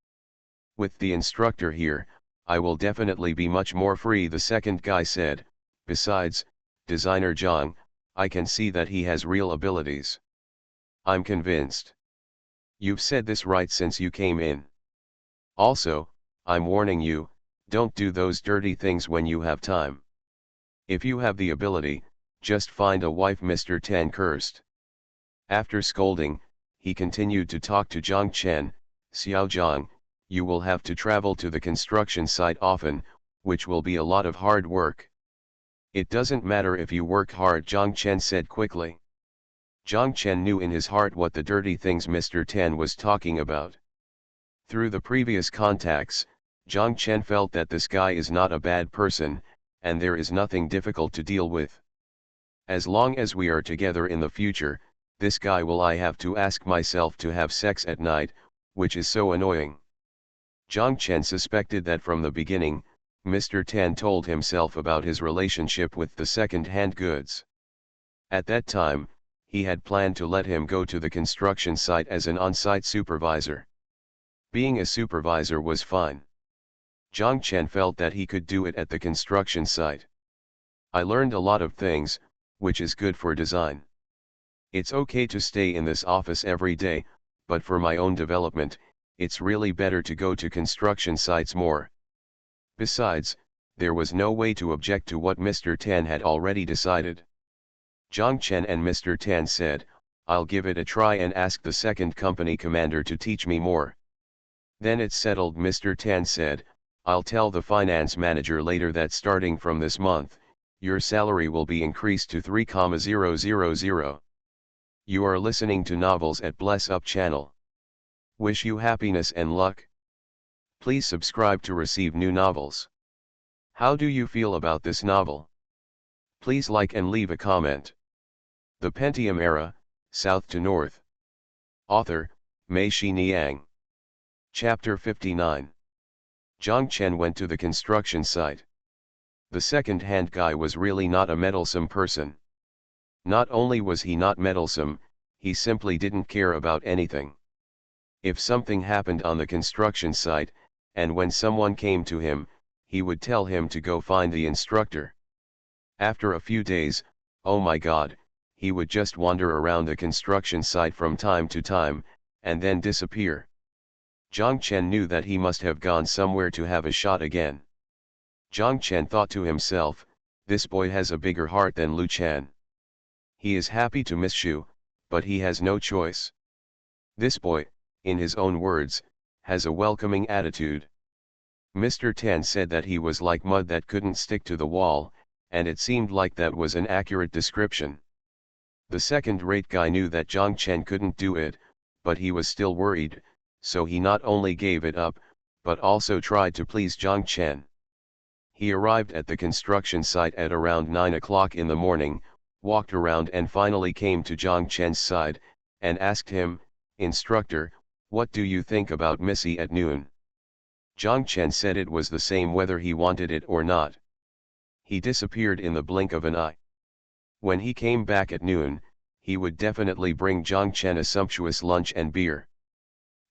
With the instructor here, I will definitely be much more free, the second guy said. Besides, designer Zhang, I can see that he has real abilities. I'm convinced. You've said this right since you came in. Also, I'm warning you, don't do those dirty things when you have time. If you have the ability, just find a wife, Mr. Tan cursed. After scolding, he continued to talk to Zhang Chen. Xiao Zhang, you will have to travel to the construction site often, which will be a lot of hard work. It doesn't matter if you work hard, Zhang Chen said quickly. Zhang Chen knew in his heart what the dirty things Mr. Tan was talking about. Through the previous contacts, Zhang Chen felt that this guy is not a bad person, and there is nothing difficult to deal with. As long as we are together in the future, this guy will I have to ask myself to have sex at night, which is so annoying. Zhang Chen suspected that from the beginning, Mr. Tan told himself about his relationship with the second-hand goods. At that time, he had planned to let him go to the construction site as an on-site supervisor. Being a supervisor was fine. Zhang Chen felt that he could do it at the construction site. I learned a lot of things, which is good for design. It's okay to stay in this office every day, but for my own development, it's really better to go to construction sites more. Besides, there was no way to object to what Mr. Tan had already decided. Zhang Chen and Mr. Tan said, I'll give it a try and ask the second company commander to teach me more. Then it's settled, Mr. Tan said, I'll tell the finance manager later that starting from this month, your salary will be increased to 3,000. You are listening to Novels at Bless Up channel. Wish you happiness and luck. Please subscribe to receive new novels. How do you feel about this novel? Please like and leave a comment. The Pentium Era, South to North. Author, Mei Xiniang. Chapter 59. Zhang Chen went to the construction site. The second-hand guy was really not a meddlesome person. Not only was he not meddlesome, he simply didn't care about anything. If something happened on the construction site, and when someone came to him, he would tell him to go find the instructor. After a few days, oh my God, he would just wander around the construction site from time to time, and then disappear. Zhang Chen knew that he must have gone somewhere to have a shot again. Zhang Chen thought to himself, this boy has a bigger heart than Lu Chen. He is happy to miss Shu, but he has no choice. This boy, in his own words, has a welcoming attitude. Mr. Tan said that he was like mud that couldn't stick to the wall, and it seemed like that was an accurate description. The second-rate guy knew that Zhang Chen couldn't do it, but he was still worried, so he not only gave it up, but also tried to please Zhang Chen. He arrived at the construction site at around 9 o'clock in the morning, walked around and finally came to Zhang Chen's side, and asked him, Instructor, what do you think about Missy at noon? Zhang Chen said it was the same whether he wanted it or not. He disappeared in the blink of an eye. When he came back at noon, he would definitely bring Zhang Chen a sumptuous lunch and beer.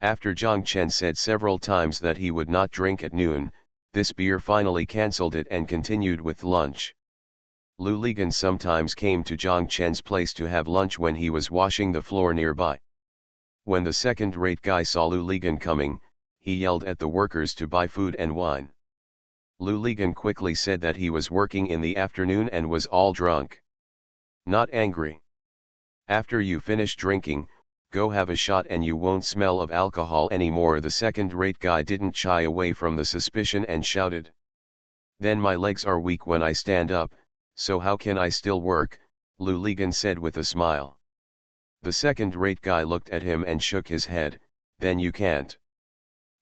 After Zhang Chen said several times that he would not drink at noon, this beer finally cancelled it and continued with lunch. Lu Ligan sometimes came to Zhang Chen's place to have lunch when he was washing the floor nearby. When the second-rate guy saw Lu Ligan coming, he yelled at the workers to buy food and wine. Lu Ligan quickly said that he was working in the afternoon and was all drunk. Not angry. After you finish drinking, go have a shot and you won't smell of alcohol anymore. The second-rate guy didn't shy away from the suspicion and shouted. Then my legs are weak when I stand up, so how can I still work? Lu Ligan said with a smile. The second-rate guy looked at him and shook his head. Then you can't.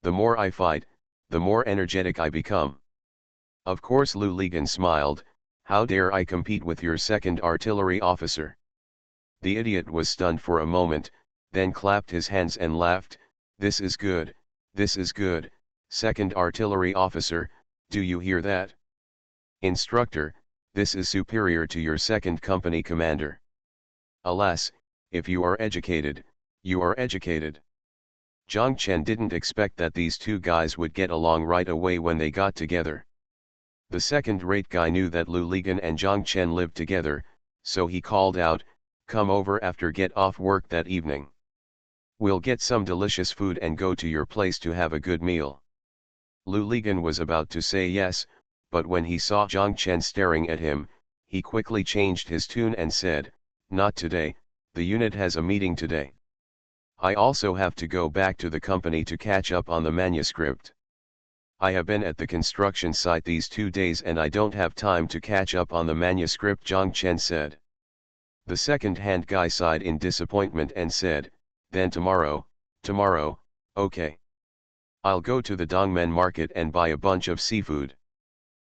The more I fight, the more energetic I become. Of course, Lu Ligan smiled. How dare I compete with your second artillery officer? The idiot was stunned for a moment, then clapped his hands and laughed. This is good, this is good, second artillery officer, do you hear that? Instructor, this is superior to your second company commander. Alas, if you are educated, you are educated. Zhang Chen didn't expect that these two guys would get along right away when they got together. The second-rate guy knew that Lu Ligan and Zhang Chen lived together, so he called out, "Come over after get off work that evening. We'll get some delicious food and go to your place to have a good meal." Lu Ligan was about to say yes, but when he saw Zhang Chen staring at him, he quickly changed his tune and said, "Not today, the unit has a meeting today. I also have to go back to the company to catch up on the manuscript. I have been at the construction site these 2 days and I don't have time to catch up on the manuscript," Zhang Chen said. The second-hand guy sighed in disappointment and said, "Then tomorrow, okay. I'll go to the Dongmen market and buy a bunch of seafood.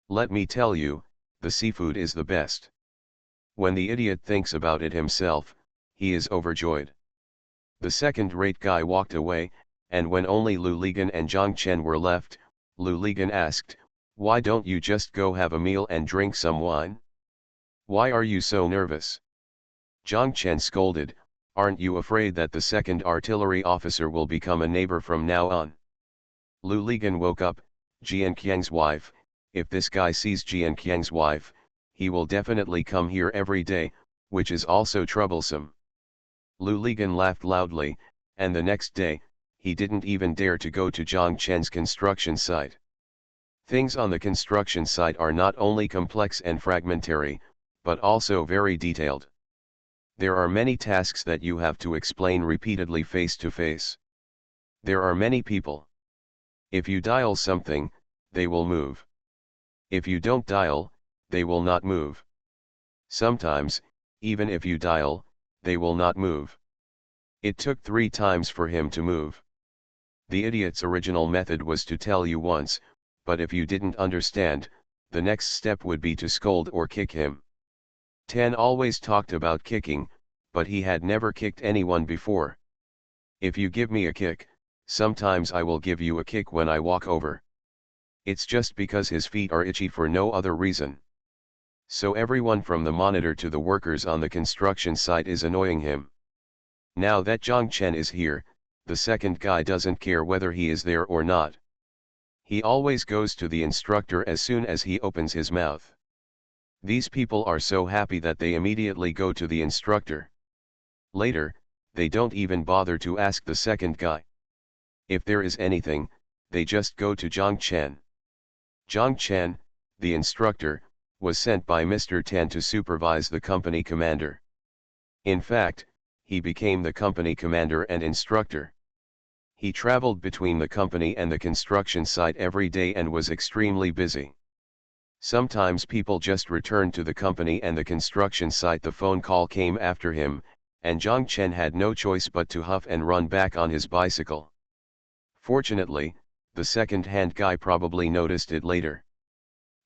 Let me tell you, the seafood is the best." When the idiot thinks about it himself, he is overjoyed. The second-rate guy walked away, and when only Lu Ligan and Zhang Chen were left, Lu Ligan asked, "Why don't you just go have a meal and drink some wine? Why are you so nervous?" Zhang Chen scolded, "Aren't you afraid that the second artillery officer will become a neighbor from now on?" Lu Ligan woke up, "Jian Qiang's wife, if this guy sees Jian Qiang's wife, he will definitely come here every day, which is also troublesome." Lu Ligan laughed loudly, and the next day, he didn't even dare to go to Zhang Chen's construction site. Things on the construction site are not only complex and fragmentary, but also very detailed. There are many tasks that you have to explain repeatedly face to face. There are many people. If you dial something, they will move. If you don't dial, they will not move. Sometimes, even if you dial, they will not move. It took 3 times for him to move. The idiot's original method was to tell you once, but if you didn't understand, the next step would be to scold or kick him. Tan always talked about kicking, but he had never kicked anyone before. "If you give me a kick, sometimes I will give you a kick when I walk over." It's just because his feet are itchy for no other reason. So everyone from the monitor to the workers on the construction site is annoying him. Now that Zhang Chen is here, the second guy doesn't care whether he is there or not. He always goes to the instructor as soon as he opens his mouth. These people are so happy that they immediately go to the instructor. Later, they don't even bother to ask the second guy. If there is anything, they just go to Zhang Chen. Zhang Chen, the instructor, was sent by Mr. Tan to supervise the company commander. In fact, he became the company commander and instructor. He traveled between the company and the construction site every day and was extremely busy. Sometimes people just returned to the company and the construction site. The phone call came after him, and Zhang Chen had no choice but to huff and run back on his bicycle. Fortunately, the second-hand guy probably noticed it later.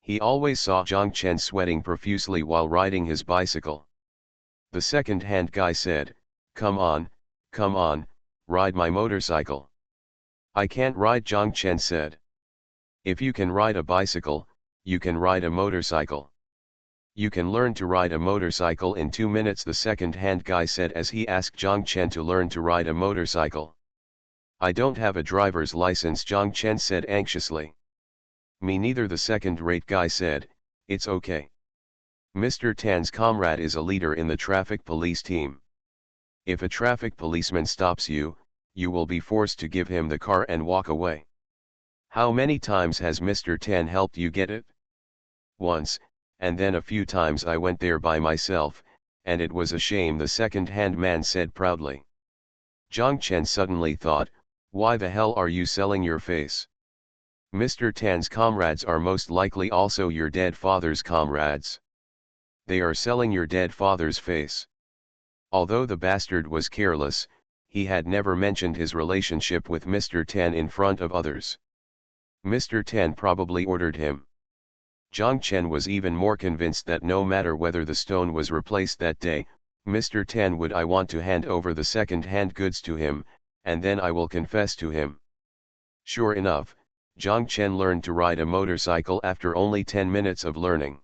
He always saw Zhang Chen sweating profusely while riding his bicycle. The second-hand guy said, come on, ride my motorcycle." "I can't ride," Zhang Chen said. "If you can ride a bicycle, you can ride a motorcycle. You can learn to ride a motorcycle in 2 minutes," the second-hand guy said as he asked Zhang Chen to learn to ride a motorcycle. "I don't have a driver's license," Zhang Chen said anxiously. "Me neither," the second-rate guy said. "It's okay. Mr. Tan's comrade is a leader in the traffic police team. If a traffic policeman stops you, you will be forced to give him the car and walk away. How many times has Mr. Tan helped you get it?" "Once, and then a few times I went there by myself, and it was a shame," the second-hand man said proudly. Zhang Chen suddenly thought, why the hell are you selling your face? Mr. Tan's comrades are most likely also your dead father's comrades. They are selling your dead father's face. Although the bastard was careless, he had never mentioned his relationship with Mr. Tan in front of others. Mr. Tan probably ordered him. Zhang Chen was even more convinced that no matter whether the stone was replaced that day, Mr. Tan would I want to hand over the second-hand goods to him, and then I will confess to him. Sure enough, Zhang Chen learned to ride a motorcycle after only 10 minutes of learning.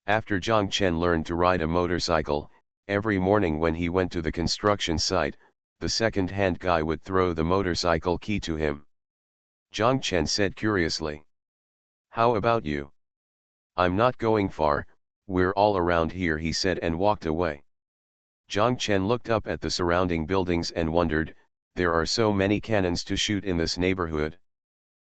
After Zhang Chen learned to ride a motorcycle, every morning when he went to the construction site, the second-hand guy would throw the motorcycle key to him. Zhang Chen said curiously, "How about you?" "I'm not going far, we're all around here," he said, and walked away. Zhang Chen looked up at the surrounding buildings and wondered, there are so many cannons to shoot in this neighborhood.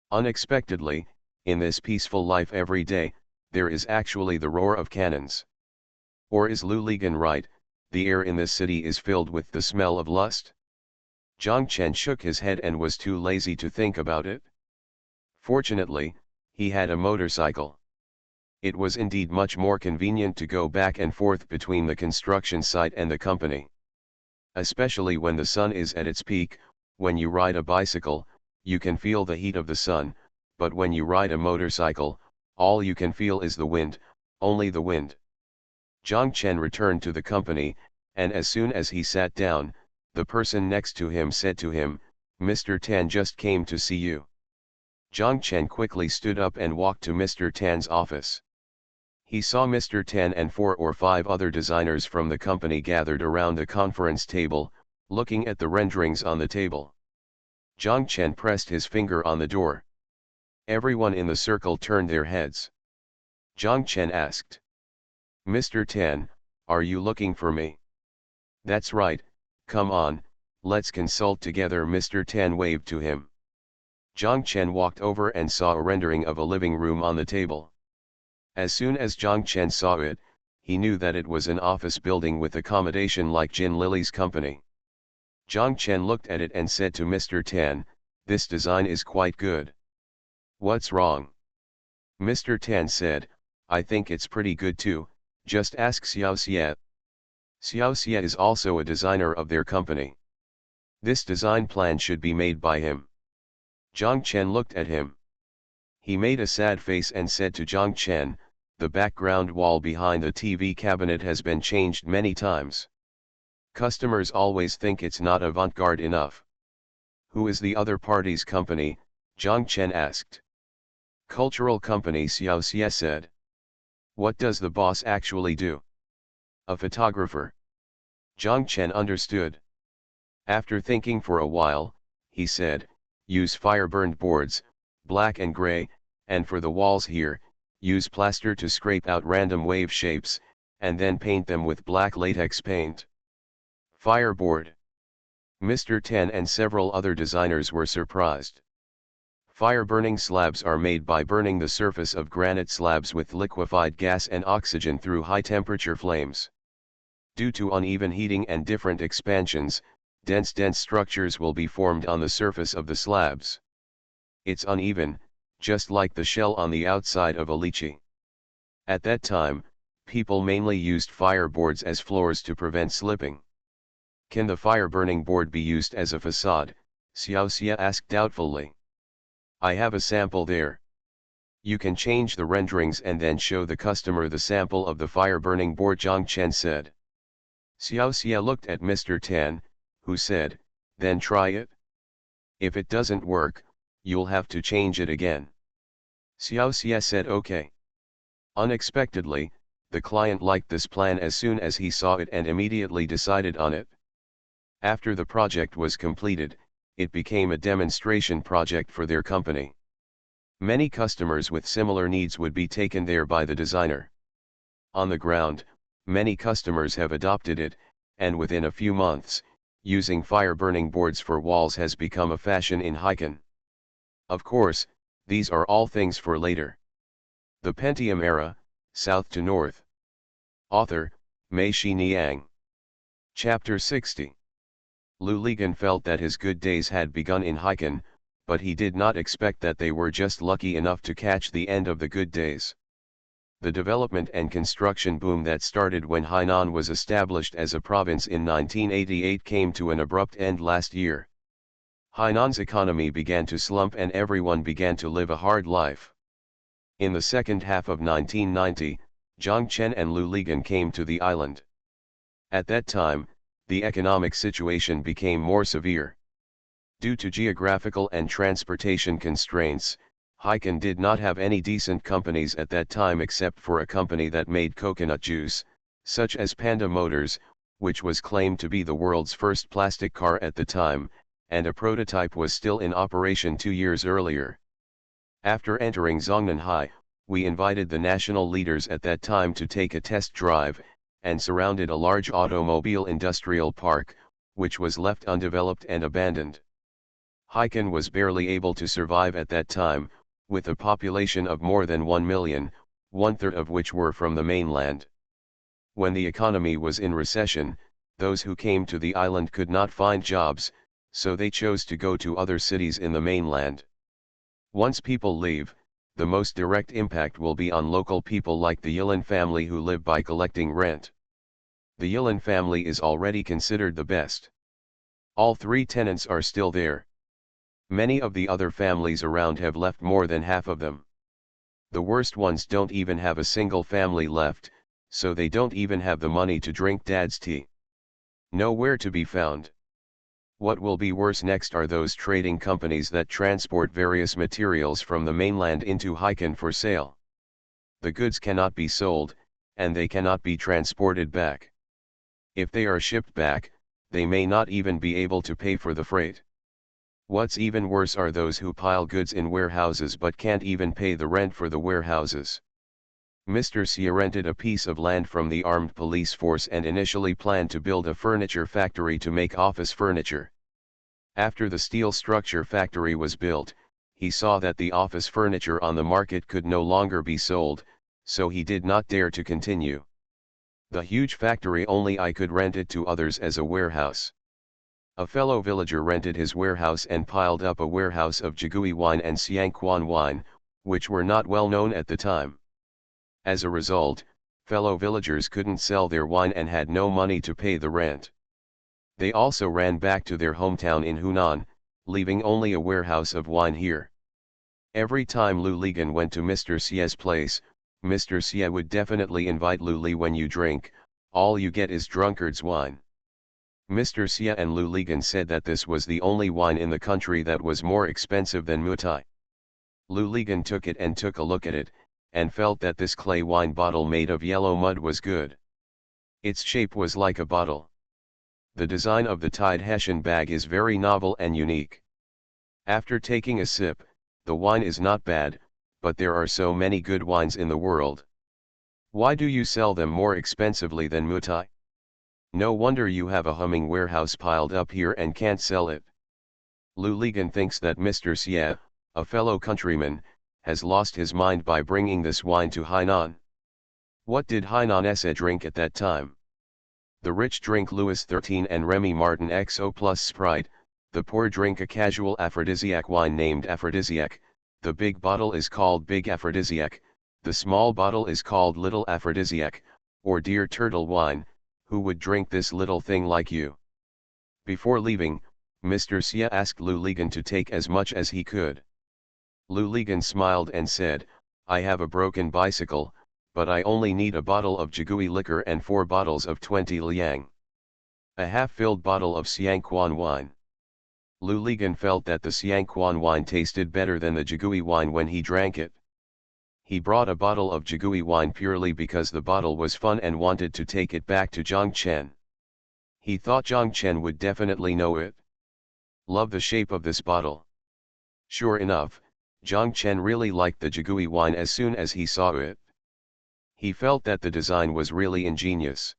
Unexpectedly, in this peaceful life every day, there is actually the roar of cannons. Or is Lu Ligan right, the air in this city is filled with the smell of lust? Zhang Chen shook his head and was too lazy to think about it. Fortunately, he had a motorcycle. It was indeed much more convenient to go back and forth between the construction site and the company. Especially when the sun is at its peak, when you ride a bicycle, you can feel the heat of the sun, but when you ride a motorcycle, all you can feel is the wind, only the wind. Zhang Chen returned to the company, and as soon as he sat down, the person next to him said to him, "Mr. Tan just came to see you." Zhang Chen quickly stood up and walked to Mr. Tan's office. He saw Mr. Tan and 4 or 5 other designers from the company gathered around the conference table, looking at the renderings on the table. Zhang Chen pressed his finger on the door. Everyone in the circle turned their heads. Zhang Chen asked, "Mr. Tan, are you looking for me?" "That's right, come on, let's consult together." Mr. Tan waved to him. Zhang Chen walked over and saw a rendering of a living room on the table. As soon as Zhang Chen saw it, he knew that it was an office building with accommodation like Jin Lily's company. Zhang Chen looked at it and said to Mr. Tan, "This design is quite good." "What's wrong?" Mr. Tan said, "I think it's pretty good too, just ask Xiao Xie." Xiao Xie is also a designer of their company. This design plan should be made by him. Zhang Chen looked at him. He made a sad face and said to Zhang Chen, "The background wall behind the TV cabinet has been changed many times. Customers always think it's not avant-garde enough." "Who is the other party's company?" Zhang Chen asked. "Cultural company," Xiao Xie said. "What does the boss actually do?" "A photographer." Zhang Chen understood. After thinking for a while, he said, "Use fire-burned boards, black and gray, and for the walls here, use plaster to scrape out random wave shapes, and then paint them with black latex paint." Fireboard. Mr. Tan and several other designers were surprised. Fire-burning slabs are made by burning the surface of granite slabs with liquefied gas and oxygen through high-temperature flames. Due to uneven heating and different expansions, dense structures will be formed on the surface of the slabs. It's uneven, just like the shell on the outside of a lychee. At that time, people mainly used fireboards as floors to prevent slipping. "Can the fire-burning board be used as a facade?" Xiao Xie asked doubtfully. "I have a sample there. You can change the renderings and then show the customer the sample of the fire-burning board," Zhang Chen said. Xiao Xie looked at Mr. Tan, who said, "Then try it. If it doesn't work, you'll have to change it again." Xiao Xie said okay. Unexpectedly, the client liked this plan as soon as he saw it and immediately decided on it. After the project was completed, it became a demonstration project for their company. Many customers with similar needs would be taken there by the designer. On the ground, many customers have adopted it, and within a few months, using fire-burning boards for walls has become a fashion in Haikan. Of course, these are all things for later. The Pentium Era, South to North. Author, Mei Niang. Chapter 60. Lu Ligan felt that his good days had begun in Haikan, but he did not expect that they were just lucky enough to catch the end of the good days. The development and construction boom that started when Hainan was established as a province in 1988 came to an abrupt end last year. Hainan's economy began to slump and everyone began to live a hard life. In the second half of 1990, Zhang Chen and Lu Ligan came to the island. At that time, the economic situation became more severe. Due to geographical and transportation constraints, Hyken did not have any decent companies at that time except for a company that made coconut juice, such as Panda Motors, which was claimed to be the world's first plastic car at the time, and a prototype was still in operation 2 years earlier. After entering Zhongnanhai, we invited the national leaders at that time to take a test drive, and surrounded a large automobile industrial park, which was left undeveloped and abandoned. Hyken was barely able to survive at that time, with a population of more than 1 million, one-third of which were from the mainland. When the economy was in recession, those who came to the island could not find jobs, so they chose to go to other cities in the mainland. Once people leave, the most direct impact will be on local people like the Yilin family who live by collecting rent. The Yilin family is already considered the best. All 3 tenants are still there. Many of the other families around have left, more than half of them. The worst ones don't even have a single family left, so they don't even have the money to drink dad's tea. Nowhere to be found. What will be worse next are those trading companies that transport various materials from the mainland into Hyken for sale. The goods cannot be sold, and they cannot be transported back. If they are shipped back, they may not even be able to pay for the freight. What's even worse are those who pile goods in warehouses but can't even pay the rent for the warehouses. Mr. Xie rented a piece of land from the armed police force and initially planned to build a furniture factory to make office furniture. After the steel structure factory was built, he saw that the office furniture on the market could no longer be sold, so he did not dare to continue. The huge factory, only I could rent it to others as a warehouse. A fellow villager rented his warehouse and piled up a warehouse of Jigui wine and Xiangquan wine, which were not well known at the time. As a result, fellow villagers couldn't sell their wine and had no money to pay the rent. They also ran back to their hometown in Hunan, leaving only a warehouse of wine here. Every time Lu Ligan went to Mr. Xie's place, Mr. Xie would definitely invite Lu Li, when you drink, all you get is drunkard's wine. Mr. Xie and Lu Ligan said that this was the only wine in the country that was more expensive than Mutai. Lu Ligan took it and took a look at it, and felt that this clay wine bottle made of yellow mud was good. Its shape was like a bottle. The design of the tied Hessian bag is very novel and unique. After taking a sip, the wine is not bad, but there are so many good wines in the world. Why do you sell them more expensively than Mutai? No wonder you have a humming warehouse piled up here and can't sell it. Lu Ligan thinks that Mr. Xie, a fellow countryman, has lost his mind by bringing this wine to Hainan. What did Hainanese drink at that time? The rich drink Louis XIII and Remy Martin XO plus Sprite, the poor drink a casual aphrodisiac wine named Aphrodisiac, the big bottle is called Big Aphrodisiac, the small bottle is called Little Aphrodisiac, or Dear Turtle wine. Who would drink this little thing like you? Before leaving, Mr. Xie asked Lu Ligan to take as much as he could. Lu Ligan smiled and said, I have a broken bicycle, but I only need a bottle of Jigui liquor and 4 bottles of 20 liang. A half-filled bottle of Xiangquan wine. Lu Ligan felt that the Xiangquan wine tasted better than the Jigui wine when he drank it. He brought a bottle of Jigui wine purely because the bottle was fun and wanted to take it back to Zhang Chen. He thought Zhang Chen would definitely know it. Love the shape of this bottle. Sure enough, Zhang Chen really liked the Jigui wine as soon as he saw it. He felt that the design was really ingenious.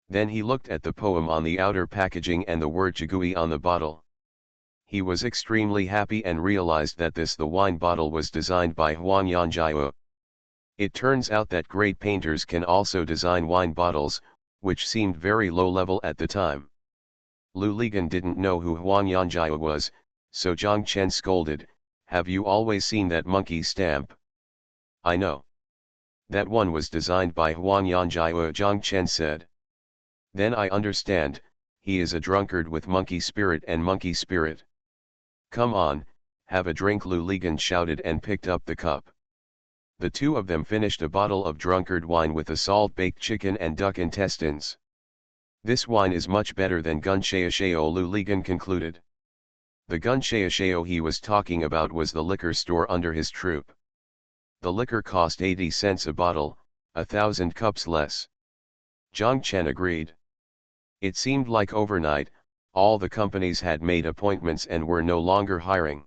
Then he looked at the poem on the outer packaging and the word Jigui on the bottle. He was extremely happy and realized that the wine bottle was designed by Huang Yanjiao. It turns out that great painters can also design wine bottles, which seemed very low level at the time. Lu Ligan didn't know who Huang Yanjiao was, so Zhang Chen scolded, have you always seen that monkey stamp? I know. That one was designed by Huang Yanjiao, Zhang Chen said. Then I understand, he is a drunkard with monkey spirit and monkey spirit. Come on, have a drink, Lu Ligan shouted and picked up the cup. The two of them finished a bottle of drunkard wine with a salt-baked chicken and duck intestines. This wine is much better than Gunsheo Lu Ligan concluded. The Gunsheo he was talking about was the liquor store under his troupe. The liquor cost 80 cents a bottle, 1,000 cups less. Zhang Chen agreed. It seemed like overnight, all the companies had made appointments and were no longer hiring.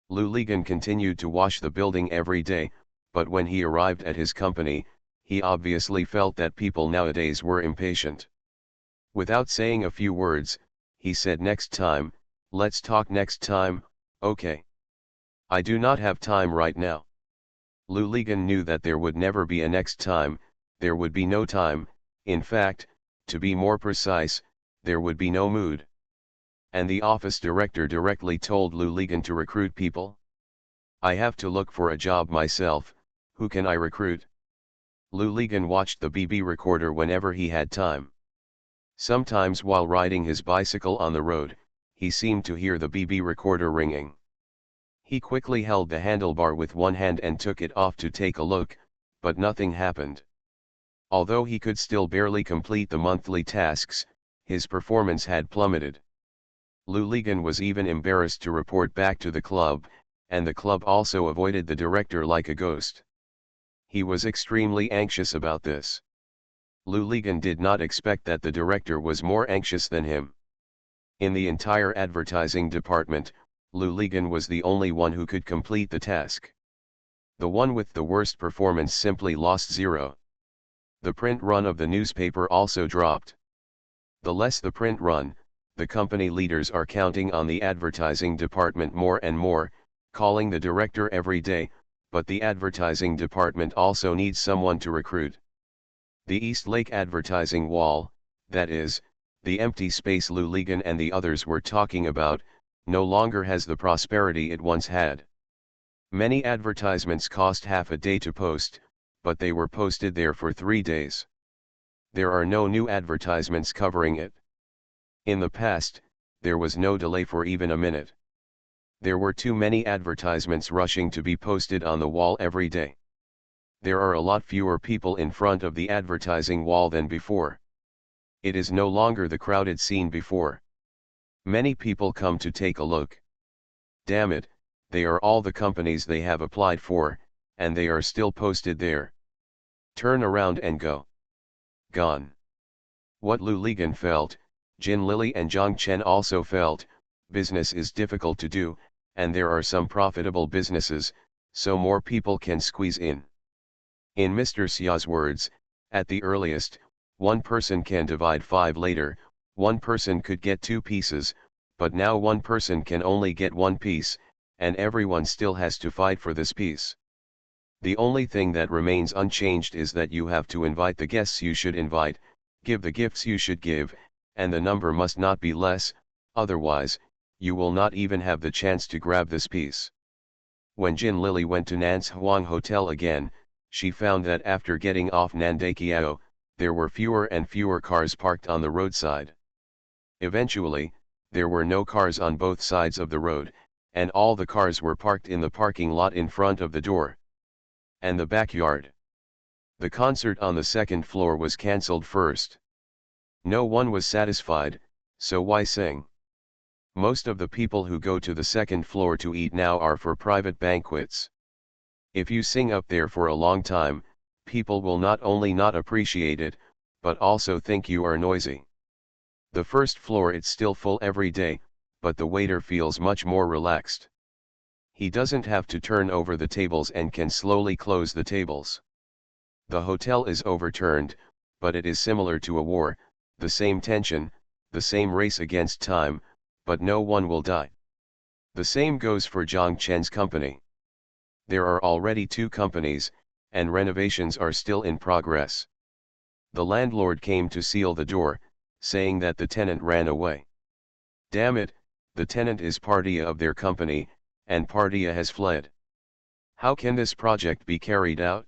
Lu Ligan continued to wash the building every day, but when he arrived at his company, he obviously felt that people nowadays were impatient. Without saying a few words, he said, "Next time, let's talk next time, okay? I do not have time right now." Lu Ligan knew that there would never be a next time, there would be no time, in fact, to be more precise, there would be no mood. And the office director directly told Lu Ligan to recruit people. "I have to look for a job myself, who can I recruit?" Lu Ligan watched the BB recorder whenever he had time. Sometimes while riding his bicycle on the road, he seemed to hear the BB recorder ringing. He quickly held the handlebar with one hand and took it off to take a look, but nothing happened. Although he could still barely complete the monthly tasks, his performance had plummeted. Lu Ligan was even embarrassed to report back to the club, and the club also avoided the director like a ghost. He was extremely anxious about this. Lu Ligan did not expect that the director was more anxious than him. In the entire advertising department, Lu Ligan was the only one who could complete the task. The one with the worst performance simply lost 0. The print run of the newspaper also dropped. The less the print run, the company leaders are counting on the advertising department more and more, calling the director every day, but the advertising department also needs someone to recruit. The East Lake advertising wall, that is, the empty space Lu Ligan and the others were talking about, no longer has the prosperity it once had. Many advertisements cost half a day to post, but they were posted there for 3 days. There are no new advertisements covering it. In the past, there was no delay for even a minute. There were too many advertisements rushing to be posted on the wall every day. There are a lot fewer people in front of the advertising wall than before. It is no longer the crowded scene before. Many people come to take a look. Damn it, they are all the companies they have applied for, and they are still posted there. Turn around and go. Gone. What Lu Ligan felt, Jin Lily and Zhang Chen also felt. Business is difficult to do, and there are some profitable businesses, so more people can squeeze in. In Mr. Xia's words, at the earliest, one person can divide 5 later, one person could get 2 pieces, but now one person can only get 1 piece, and everyone still has to fight for this piece. The only thing that remains unchanged is that you have to invite the guests you should invite, give the gifts you should give, and the number must not be less, otherwise, you will not even have the chance to grab this piece. When Jin Lily went to Nan's Huang Hotel again, she found that after getting off Nandakiao, there were fewer and fewer cars parked on the roadside. Eventually, there were no cars on both sides of the road, and all the cars were parked in the parking lot in front of the door and the backyard. The concert on the second floor was cancelled first. No one was satisfied, so why sing? Most of the people who go to the second floor to eat now are for private banquets. If you sing up there for a long time, people will not only not appreciate it, but also think you are noisy. The first floor it's still full every day, but the waiter feels much more relaxed. He doesn't have to turn over the tables and can slowly close the tables. The hotel is overturned, but it is similar to a war, the same tension, the same race against time, but no one will die. The same goes for Zhang Chen's company. There are already 2 companies, and renovations are still in progress. The landlord came to seal the door, saying that the tenant ran away. Damn it, the tenant is Partia of their company, and Partia has fled. How can this project be carried out?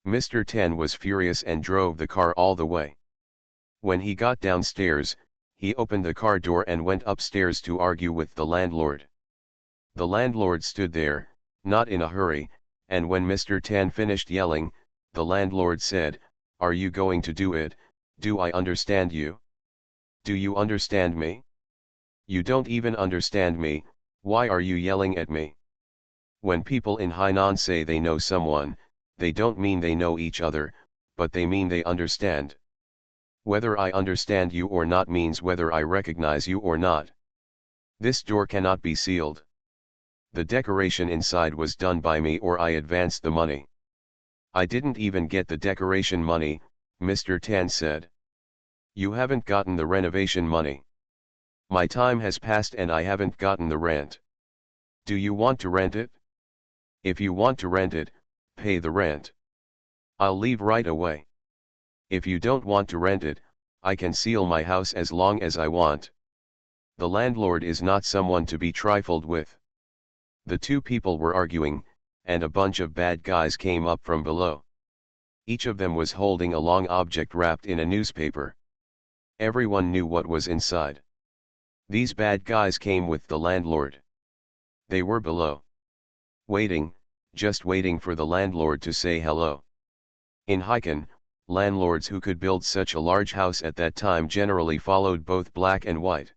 Mr. Ten was furious and drove the car all the way. When he got downstairs, he opened the car door and went upstairs to argue with the landlord. The landlord stood there, not in a hurry, and when Mr. Tan finished yelling, the landlord said, "Are you going to do it, Do I understand you? Do you understand me? You don't even understand me, why are you yelling at me? When people in Hainan say they know someone, they don't mean they know each other, but they mean they understand. Whether I understand you or not means whether I recognize you or not. This door cannot be sealed. The decoration inside was done by me or I advanced the money. I didn't even get the decoration money, Mr. Tan said. You haven't gotten the renovation money. My time has passed and I haven't gotten the rent. Do you want to rent it? If you want to rent it, pay the rent. I'll leave right away. If you don't want to rent it, I can seal my house as long as I want. The landlord is not someone to be trifled with. The two people were arguing, and a bunch of bad guys came up from below. Each of them was holding a long object wrapped in a newspaper. Everyone knew what was inside. These bad guys came with the landlord. They were below. Waiting, just waiting for the landlord to say hello. In Hainan, landlords who could build such a large house at that time generally followed both black and white.